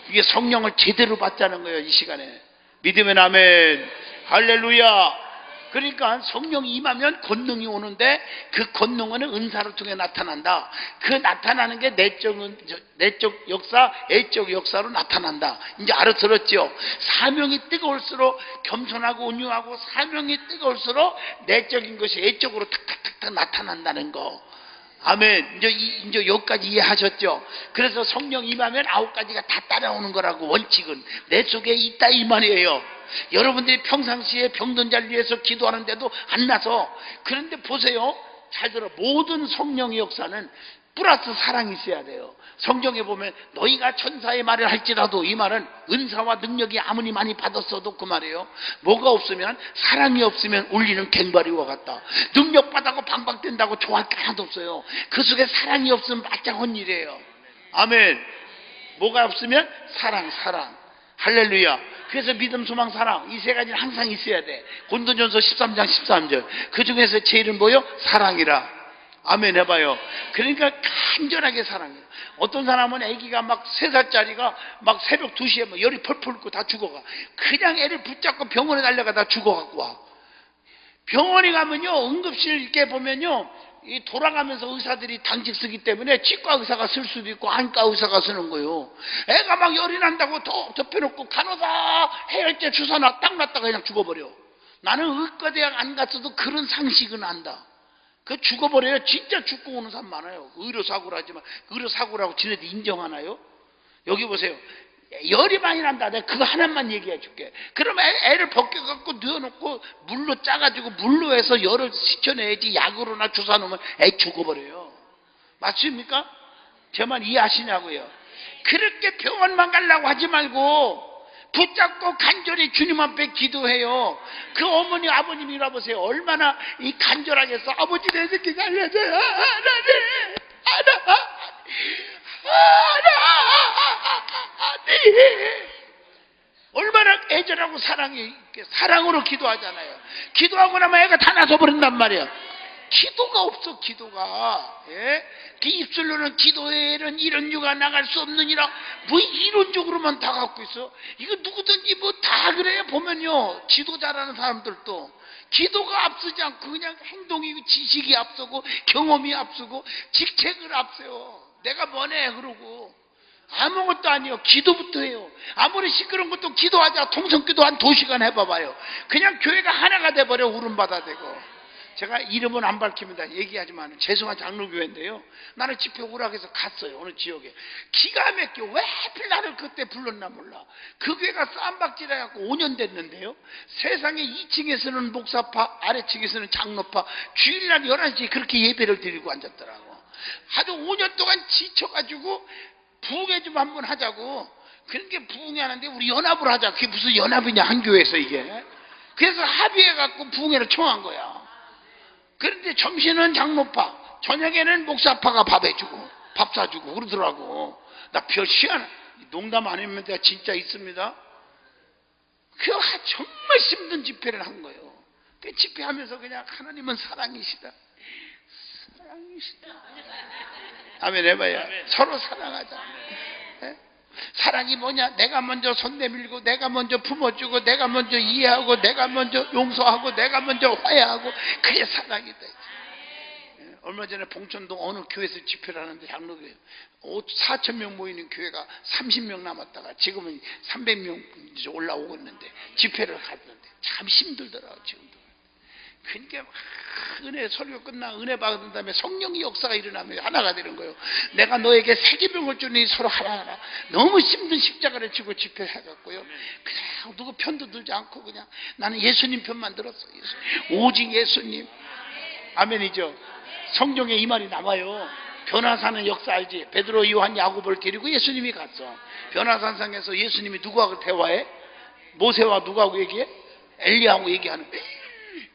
이게 성령을 제대로 받자는 거예요. 이 시간에. 믿으면 아멘. 할렐루야. 그러니까 성령이 임하면 권능이 오는데 그 권능은 은사를 통해 나타난다. 그 나타나는 게 내적 역사, 애적 역사로 나타난다. 이제 알아들었죠? 사명이 뜨거울수록 겸손하고 온유하고 사명이 뜨거울수록 내적인 것이 애적으로 탁탁탁탁 나타난다는 거. 아멘. 이제 여기까지 이해하셨죠? 그래서 성령 임하면 9가지가 다 따라오는 거라고. 원칙은 내 속에 있다 이 말이에요. 여러분들이 평상시에 병든 자를 위해서 기도하는데도 안 나서. 그런데 보세요. 잘 들어. 모든 성령의 역사는 플러스 사랑이 있어야 돼요. 성경에 보면 너희가 천사의 말을 할지라도, 이 말은 은사와 능력이 아무리 많이 받았어도 그 말이에요. 뭐가 없으면, 사랑이 없으면 울리는 갱바리와 같다. 능력 받아고 방방 뜬다고 좋아할 게 하나도 없어요. 그 속에 사랑이 없으면 말짱한 일이에요. 아멘. 뭐가 없으면 사랑. 할렐루야. 그래서 믿음, 소망, 사랑 이 세 가지는 항상 있어야 돼. 고린도전서 13장 13절 그 중에서 제일은 뭐요? 사랑이라. 아멘 해봐요. 그러니까 간절하게 사랑해요. 어떤 사람은 아기가 막 3살짜리가 막 새벽 2시에 막 열이 펄펄 끓고 다 죽어가. 그냥 애를 붙잡고 병원에 달려가다 죽어갖고 와. 병원에 가면요, 응급실 이렇게 보면요, 이 돌아가면서 의사들이 당직 쓰기 때문에 치과 의사가 쓸 수도 있고 안과 의사가 쓰는 거예요. 애가 막 열이 난다고 더 덮여놓고 간호사 해열제 주사 놔 딱 놨다가 그냥 죽어버려. 나는 의과대학 안 갔어도 그런 상식은 안다. 그 죽어버려요. 진짜 죽고 오는 사람 많아요. 의료사고라 하지만 의료사고라고 지네들 인정하나요? 여기 보세요. 열이 많이 난다. 내가 그거 하나만 얘기해 줄게. 그러면 애를 벗겨갖고 누워놓고 물로 짜가지고 물로 해서 열을 식혀내야지. 약으로나 주사 놓으면 애 죽어버려요. 맞습니까? 제 말 이해하시냐고요. 그렇게 병원만 가려고 하지 말고 붙잡고 간절히 주님 앞에 기도해요. 그 어머니 아버님이라 보세요. 얼마나 이 간절하겠어. 아버지 내 새끼 살려줘요. 하나님 얼마나 애절하고 사랑으로 기도하잖아요. 기도하고 나면 애가 다 나서 버린단 말이야. 기도가 없어. 기도가. 예? 그 입술로는 기도에는 이런 유가 나갈 수 없느니라. 뭐 이론적으로만 다 갖고 있어. 이거 누구든지 뭐 다 그래요. 보면요, 지도 잘하는 사람들도 기도가 앞서지 않고 그냥 행동이, 지식이 앞서고 경험이 앞서고 직책을 앞세워. 내가 뭐네 그러고 아무것도 아니요. 기도부터 해요. 아무리 시끄러운 것도 기도하자. 통성기도 한 2시간 해봐봐요. 그냥 교회가 하나가 돼버려. 울음바다 되고. 제가 이름은 안 밝힙니다. 얘기하지만 죄송한 장로교회인데요. 나는 집회 오락해서 갔어요. 어느 지역에. 기가 막혀. 왜 하필 나를 그때 불렀나 몰라. 그 교회가 쌈박질 해갖고 5년 됐는데요. 세상에 2층에서는 목사파, 아래층에서는 장로파, 주일날 11시에 그렇게 예배를 드리고 앉았더라고. 아주 5년 동안 지쳐가지고 부흥회 좀 한번 하자고. 그렇게 부흥회 하는데 우리 연합을 하자. 그게 무슨 연합이냐, 한 교회에서 이게. 그래서 합의해갖고 부흥회를 청한 거야. 그런데 점심은 장로파, 저녁에는 목사파가 밥 해주고 밥 사주고 그러더라고. 나 별 시간, 농담 안 하면 내가 진짜 있습니다. 그 정말 힘든 집회를 한 거예요. 그 집회하면서 그냥 하나님은 사랑이시다. 사랑이시다. 아멘 해봐요. 서로 사랑하자. 네? 사랑이 뭐냐? 내가 먼저 손 내밀고, 내가 먼저 품어주고, 내가 먼저 이해하고, 내가 먼저 용서하고, 내가 먼저 화해하고, 그게 사랑이다. 얼마 전에 봉천동 어느 교회에서 집회를 하는데 장로교회 4,000명 모이는 교회가 30명 남았다가 지금은 300명 올라오고 있는데 집회를 갔는데 참 힘들더라고요. 지금도. 그러니까 은혜 설교 끝나 은혜 받은 다음에 성령의 역사가 일어나면 하나가 되는 거예요. 내가 너에게 세계병을 주니 서로 하나하나. 너무 힘든 십자가를 지고 집회해갖고요. 그냥 누구 편도 들지 않고 그냥 나는 예수님 편만 들었어. 오직 예수님. 아멘이죠. 성경에 이 말이 나와요. 변화산의 역사 알지? 베드로, 요한, 야고보를 데리고 예수님이 갔어. 변화산상에서 예수님이 누구하고 대화해? 모세와 누구하고 얘기해? 엘리야하고 얘기하는 거예요.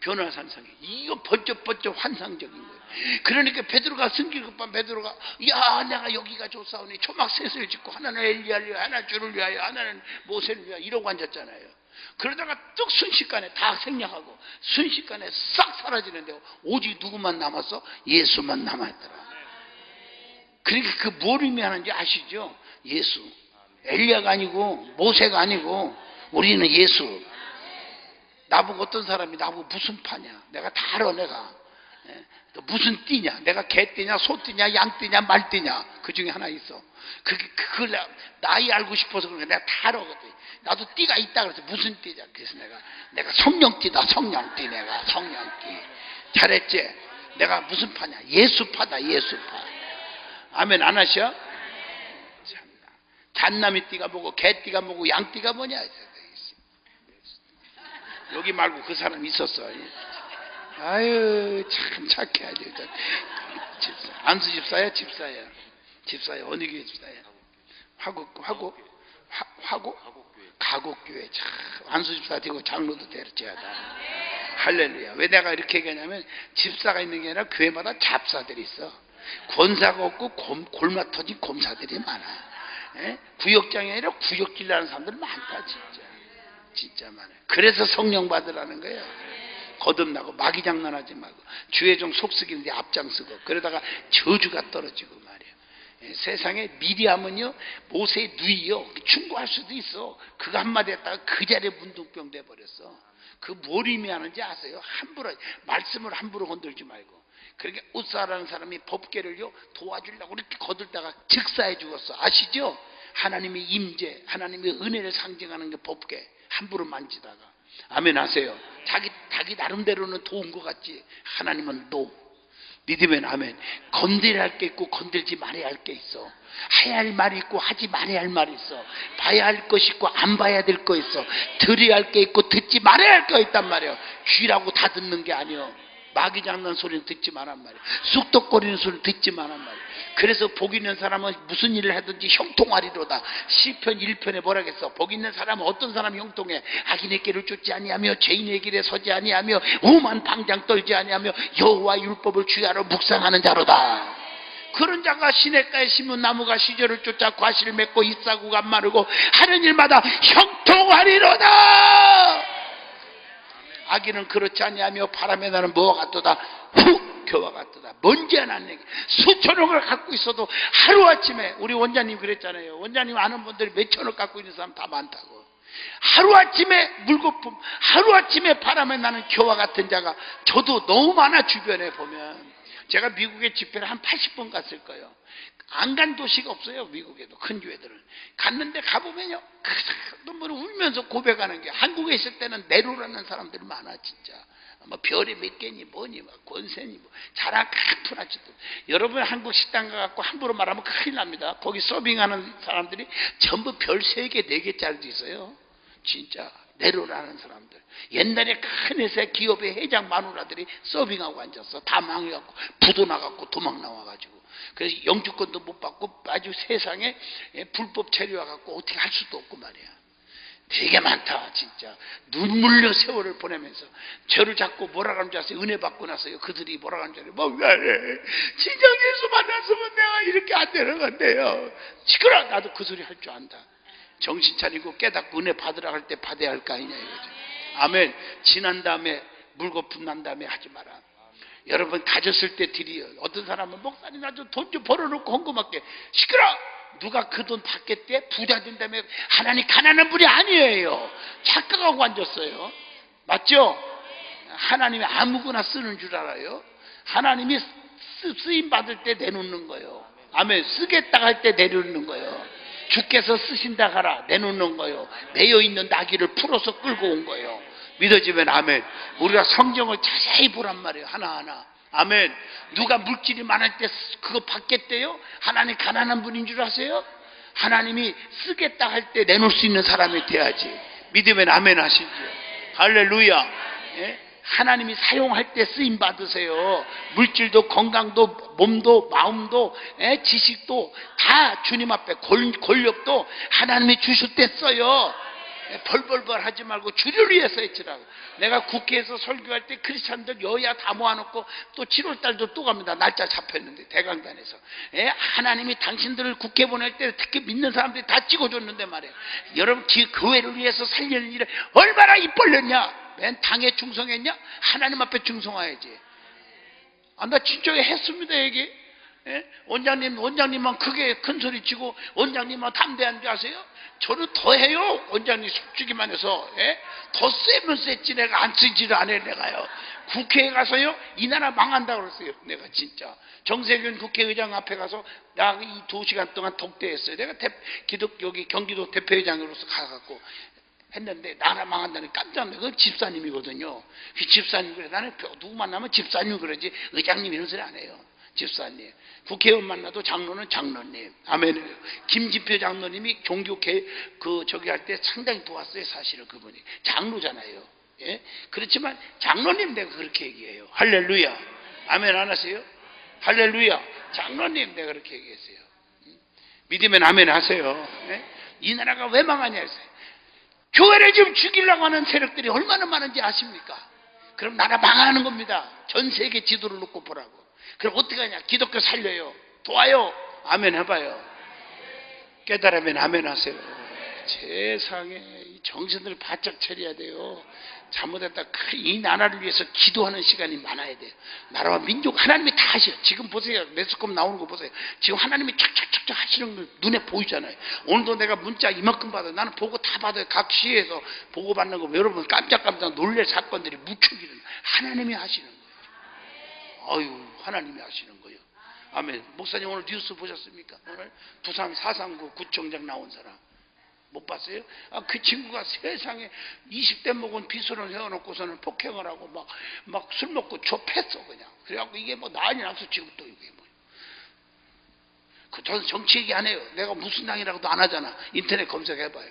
변화산상에. 이거 번쩍번쩍 환상적인 거예요. 그러니까 베드로가 승길 급한 베드로가 야 내가 여기가 좋사오니 초막셋을 짓고 하나는 엘리야를 위하여, 하나는 주를 위하여, 하나는 모세를 위하여 이러고 앉았잖아요. 그러다가 뚝 순식간에 다 생략하고 순식간에 싹 사라지는데 오직 누구만 남았어? 예수만 남았더라. 그러니까 그 뭘 의미하는지 아시죠? 예수. 엘리야가 아니고 모세가 아니고 우리는 예수. 나보고 어떤 사람이 나보고 무슨 파냐? 내가 다 알아. 내가 너 무슨 띠냐? 내가 개띠냐 소띠냐 양띠냐 말띠냐 그 중에 하나 있어. 그걸 나이 알고 싶어서 그런 거 내가 다 알거든. 나도 띠가 있다 그래서 무슨 띠냐? 그래서 내가 성령띠다. 성령띠. 내가 성령띠. 잘했지? 내가 무슨 파냐? 예수파다. 예수파. 아멘 안 하셔? 잔나미 띠가 뭐고 개띠가 뭐고 양띠가 뭐냐? 여기 말고 그 사람 있었어. 아유 참 착해 아주. 안수 집사야 집사야? 집사야. 어느 교회 집사야? 가곡교회. 참 안수 집사 되고 장로도 되어야 다. 할렐루야. 왜 내가 이렇게 얘기하냐면 집사가 있는 게 아니라 교회마다 잡사들이 있어. 권사가 없고 골마 터진 곰사들이 많아. 에? 구역장이 아니라 구역질 나는 사람들 많다 진짜. 진짜 많아요. 그래서 성령 받으라는 거예요. 거듭나고 마귀 장난하지 말고 주의 종 속쓰기는데 앞장서고 그러다가 저주가 떨어지고 말이에요. 세상에 미리하면요 모세의 누이요 충고할 수도 있어. 그거 한마디 했다가 그 자리에 문둥병 돼버렸어. 그 뭘 의미하는지 아세요? 함부로 말씀을 함부로 건들지 말고. 그렇게 웃사라는 사람이 법궤를요 도와주려고 이렇게 거들다가 즉사해 죽었어. 아시죠? 하나님의 임재, 하나님의 은혜를 상징하는 게 법궤. 함부로 만지다가. 아멘 하세요. 자기 나름대로는 도운 것 같지. 하나님은 노. 믿으면 아멘. 건드려야 할 게 있고 건들지 말아야 할 게 있어. 해야 할 말이 있고 하지 말아야 할 말이 있어. 봐야 할 것이 있고 안 봐야 될 거 있어. 들어야 할 게 있고 듣지 말아야 할 거 있단 말이에요. 귀라고 다 듣는 게 아니에요. 마귀 장난 소리는 듣지 말란 말이에요. 쑥덕거리는 소리는 듣지 말란 말이에요. 그래서 복 있는 사람은 무슨 일을 하든지 형통하리로다. 시편 1편에 뭐라겠어? 복 있는 사람은 어떤 사람이 형통해? 악인의 길을 쫓지 아니하며 죄인의 길에 서지 아니하며 오만 방장 떨지 아니하며 여호와 율법을 주야로 묵상하는 자로다. 그런 자가 시냇가에 심은 나무가 시절을 쫓아 과실을 맺고 잎사구가 마르고 하는 일마다 형통하리로다. 악인은 그렇지 아니하며 바람에 나는 뭐가 같도다. 후 교와 같도다. 먼지 하나 안 내게. 수천억을 갖고 있어도 하루아침에 우리 원장님 그랬잖아요. 원장님 아는 분들이 몇천억 갖고 있는 사람 다 많다고. 하루아침에 물거품, 하루아침에 바람에 나는 교와 같은 자가 저도 너무 많아. 주변에 보면 제가 미국에 집회를 한 80번 갔을 거예요. 안 간 도시가 없어요. 미국에도 큰 교회들은. 갔는데 가보면요 그 사람들 울면서 고백하는 게, 한국에 있을 때는 내로라는 사람들이 많아. 진짜 뭐 별이 몇 개니 뭐니 뭐 권세니 뭐 자랑 카프라지도. 여러분 한국 식당 가갖고 함부로 말하면 큰일 납니다. 거기 서빙하는 사람들이 전부 별 3개 4개짜리도 있어요. 진짜 내로라는 사람들. 옛날에 큰 회사 기업의 회장 마누라들이 서빙하고 앉았어. 다 망해갖고 부도 나갖고 도망 나와가지고. 그래서 영주권도 못 받고 아주 세상에 불법 체류와갖고 어떻게 할 수도 없고 말이야. 되게 많다 진짜. 눈물려 세월을 보내면서 죄를 잡고 뭐라 그러는지 아세요? 은혜 받고 나서요 그들이 뭐라 그러는지 아세요? 목사님 진정 예수 만났으면 내가 이렇게 안 되는 건데요. 시끄러. 나도 그 소리 할 줄 안다. 정신 차리고 깨닫고 은혜 받으라 할 때 받아야 할 거 아니냐 이거죠. 아멘. 지난 다음에 물거품 난 다음에 하지 마라. 여러분 가졌을 때 드려요. 어떤 사람은 목사님 나 좀 돈 좀 벌어놓고 헌금할게. 시끄러. 누가 그 돈 받겠대? 부자 된다며. 하나님 가난한 분이 아니에요. 착각하고 앉았어요. 맞죠? 하나님이 아무거나 쓰는 줄 알아요. 하나님이 쓰임 받을 때 내놓는 거예요. 아멘. 쓰겠다 할 때 내놓는 거예요. 주께서 쓰신다 하라 내놓는 거예요. 매여있는 나귀를 풀어서 끌고 온 거예요. 믿어지면 아멘. 우리가 성경을 자세히 보란 말이에요. 하나하나. 아멘. 누가 물질이 많을 때 그거 받겠대요? 하나님 가난한 분인 줄 아세요? 하나님이 쓰겠다 할 때 내놓을 수 있는 사람이 돼야지. 믿으면 아멘 하시죠. 할렐루야. 예? 하나님이 사용할 때 쓰임 받으세요. 물질도 건강도 몸도 마음도 지식도 다 주님 앞에 권력도 하나님이 주실 때 써요. 벌벌벌 하지 말고 주를 위해서 해치라고. 내가 국회에서 설교할 때 크리스찬들 여야 다 모아놓고 또 7월달도 또 갑니다. 날짜 잡혔는데 대강단에서 하나님이 당신들을 국회 보낼 때 특히 믿는 사람들이 다 찍어줬는데 말이에요. 여러분 교회를 위해서 살리는 일에 얼마나 입 벌렸냐. 맨 당에 충성했냐? 하나님 앞에 충성해야지. 나 진짜 했습니다 얘기. 원장님만 크게 큰 소리 치고 원장님만 담대한 줄 아세요? 저는 더 해요. 원장님 솔직히만 해서 더 세면 셌지. 내가 안 쓰지를 않아요. 내가요 국회에 가서요 이 나라 망한다고 그랬어요. 내가 진짜 정세균 국회의장 앞에 가서 나 이 2시간 동안 독대했어요. 내가 여기 경기도 대표회장으로서 가갖고 했는데 나라 망한다는 깜짝 놀랐어요. 그 집사님이거든요. 그 집사님 그래. 나는 누구 만나면 집사님 그러지 의장님 이런 소리 안 해요. 집사님. 국회의원 만나도 장로는 장로님. 아멘. 김지표 장로님이 종교계 저기 할 때 상당히 도왔어요. 사실은 그분이 장로잖아요. 예? 그렇지만 장로님 내가 그렇게 얘기해요. 할렐루야. 아멘 안 하세요? 할렐루야. 장로님 내가 그렇게 얘기했어요. 믿으면 아멘 하세요. 예? 이 나라가 왜 망하냐 했어요. 교회를 지금 죽이려고 하는 세력들이 얼마나 많은지 아십니까? 그럼 나라 망하는 겁니다. 전 세계 지도를 놓고 보라고. 그럼 어떻게 하냐? 기독교 살려요. 도와요. 아멘 해봐요. 깨달으면 아멘 하세요. 세상에 정신을 바짝 차려야 돼요. 잘못했다 이 나라를 위해서 기도하는 시간이 많아야 돼요. 나라와 민족 하나님이 다 하셔요. 지금 보세요. 매스컴 나오는 거 보세요. 지금 하나님이 촥촥촥 하시는 거 눈에 보이잖아요. 오늘도 내가 문자 이만큼 받아요. 나는 보고 다 받아요. 각 시에서 보고 받는 거 여러분 깜짝깜짝 놀랄 사건들이 무척이는 하나님이 하시는 거예요. 아유, 하나님이 하시는 거예요. 아멘. 목사님 오늘 뉴스 보셨습니까? 오늘 부산 439 구청장 나온 사람 못 봤어요? 그 친구가 세상에 20대 먹은 비수를 세워놓고서는 폭행을 하고 막 술 먹고 좁혔어 그냥. 그래갖고 이게 뭐 난리 나서 지금 또 이게 뭐. 저는 정치 얘기 안 해요. 내가 무슨 당이라고도 안 하잖아. 인터넷 검색해봐요.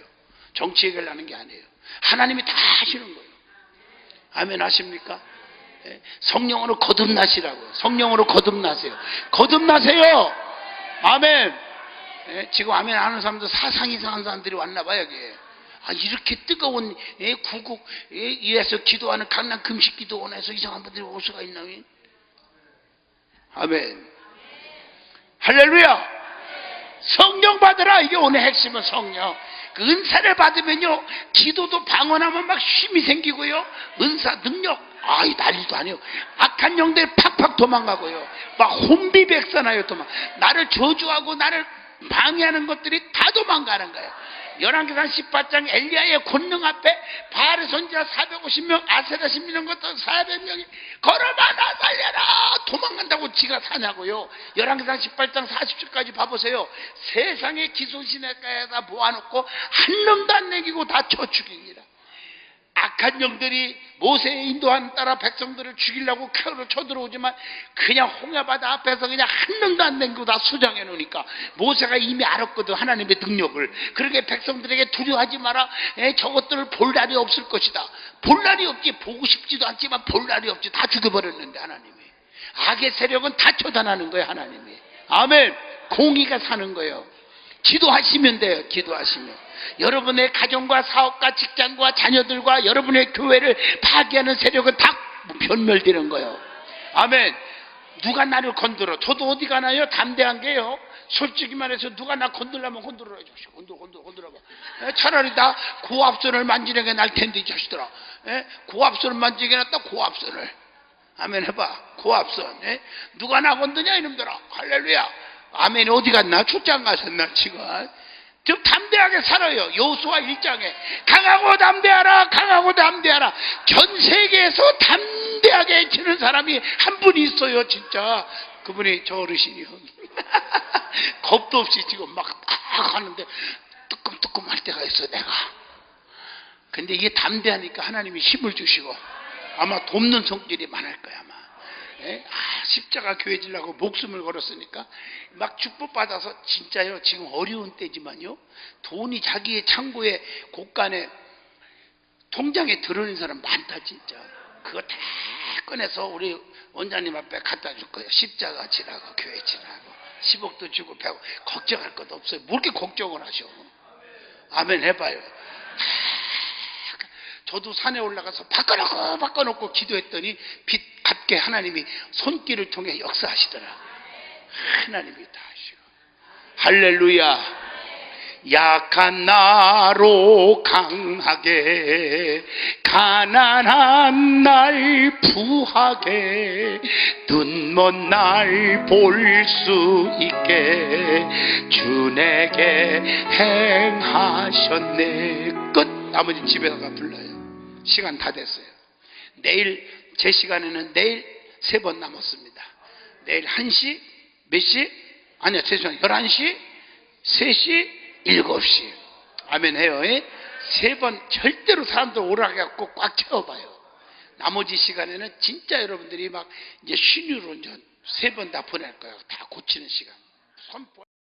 정치 얘기를 하는 게 아니에요. 하나님이 다 하시는 거예요. 아멘 하십니까? 성령으로 거듭나시라고. 성령으로 거듭나세요. 거듭나세요. 아멘. 지금 아멘 하는 사람들 사상 이상한 사람들이 왔나 봐요. 여기에. 이렇게 뜨거운 구국에서 기도하는 강남 금식기도원에서 이상한 분들이 올 수가 있나? 아멘. 할렐루야. 성령 받으라. 이게 오늘 핵심은 성령. 그 은사를 받으면요 기도도 방언하면 막 힘이 생기고요, 은사 능력 이 난리도 아니에요. 악한 영들 팍팍 도망가고요, 막 혼비백산하여 나를 저주하고 나를 방해하는 것들이 다 도망가는 거예요. 열왕기상 18장 엘리야의 권능 앞에 바알의 선지자 450명, 아세라 신비는 것도 400명이 걸어봐 나 살려라 도망간다고 지가 사냐고요. 열왕기상 18장 40절까지 봐보세요. 세상의 기손시내가에다 모아놓고 한 놈도 안 내기고 다 쳐 죽입니다. 악한 영들이 모세의 인도한 따라 백성들을 죽이려고 칼로 쳐들어오지만 그냥 홍해바다 앞에서 그냥 한 놈도 안 남기고 다 수장해 놓으니까 모세가 이미 알았거든, 하나님의 능력을. 그러게 백성들에게 두려워하지 마라. 저것들을 볼 날이 없을 것이다. 볼 날이 없지. 보고 싶지도 않지만 볼 날이 없지. 다 죽여버렸는데 하나님이. 악의 세력은 다 처단하는 거예요, 하나님이. 아멘. 공의가 사는 거예요. 기도하시면 돼요. 기도하시면. 여러분의 가정과 사업과 직장과 자녀들과 여러분의 교회를 파괴하는 세력은 다 변멸되는 거예요. 아멘. 누가 나를 건드려? 저도 어디 가나요? 담대한 게요. 솔직히 말해서 누가 나 건들려면 건드려라. 건드려봐. 차라리 나 고압선을 만지는 게 날 텐데 이 자식들아. 고압선을 만지게 놨다. 고압선을. 아멘 해봐. 고압선. 누가 나 건드냐 이놈들아. 할렐루야. 아멘. 어디 갔나? 출장 가셨나 지금? 좀 담대하게 살아요. 여호수아 1장에 강하고 담대하라, 강하고 담대하라. 전 세계에서 담대하게 지는 사람이 한 분이 있어요. 진짜 그분이 저 어르신이요. 겁도 없이 지금 막 하는데 뜨끔뜨끔 할 때가 있어 내가. 근데 이게 담대하니까 하나님이 힘을 주시고 아마 돕는 성질이 많을 거야 아마. 십자가 교회 지려고 목숨을 걸었으니까 막 축복받아서 진짜요. 지금 어려운 때지만요, 돈이 자기의 창고에 곳간에 통장에 들어있는 사람 많다 진짜. 그거 다 꺼내서 우리 원장님 앞에 갖다 줄 거예요. 십자가 지라고 교회 지라고 10억도 주고 100억 걱정할 것도 없어요. 뭐 이렇게 걱정을 하셔. 아멘 해봐요. 저도 산에 올라가서 바꿔놓고 기도했더니 빚 갚게 하나님이 손길을 통해 역사하시더라. 하나님이 다 하시고. 할렐루야. 약한 나로 강하게, 가난한 날 부하게, 눈먼 날 볼 수 있게 주 내게 행하셨네. 끝. 나머지 집에 가서 불러요. 시간 다 됐어요. 내일 제 시간에는 내일 3번 남았습니다. 내일 1시 몇 시? 아니요 죄송해요. 11시 3시 7시 아멘 해요. 3번 절대로 사람들 오라고 해갖고 꽉 채워봐요. 나머지 시간에는 진짜 여러분들이 막 이제 신유로 이제 3번 다 보낼 거예요. 다 고치는 시간.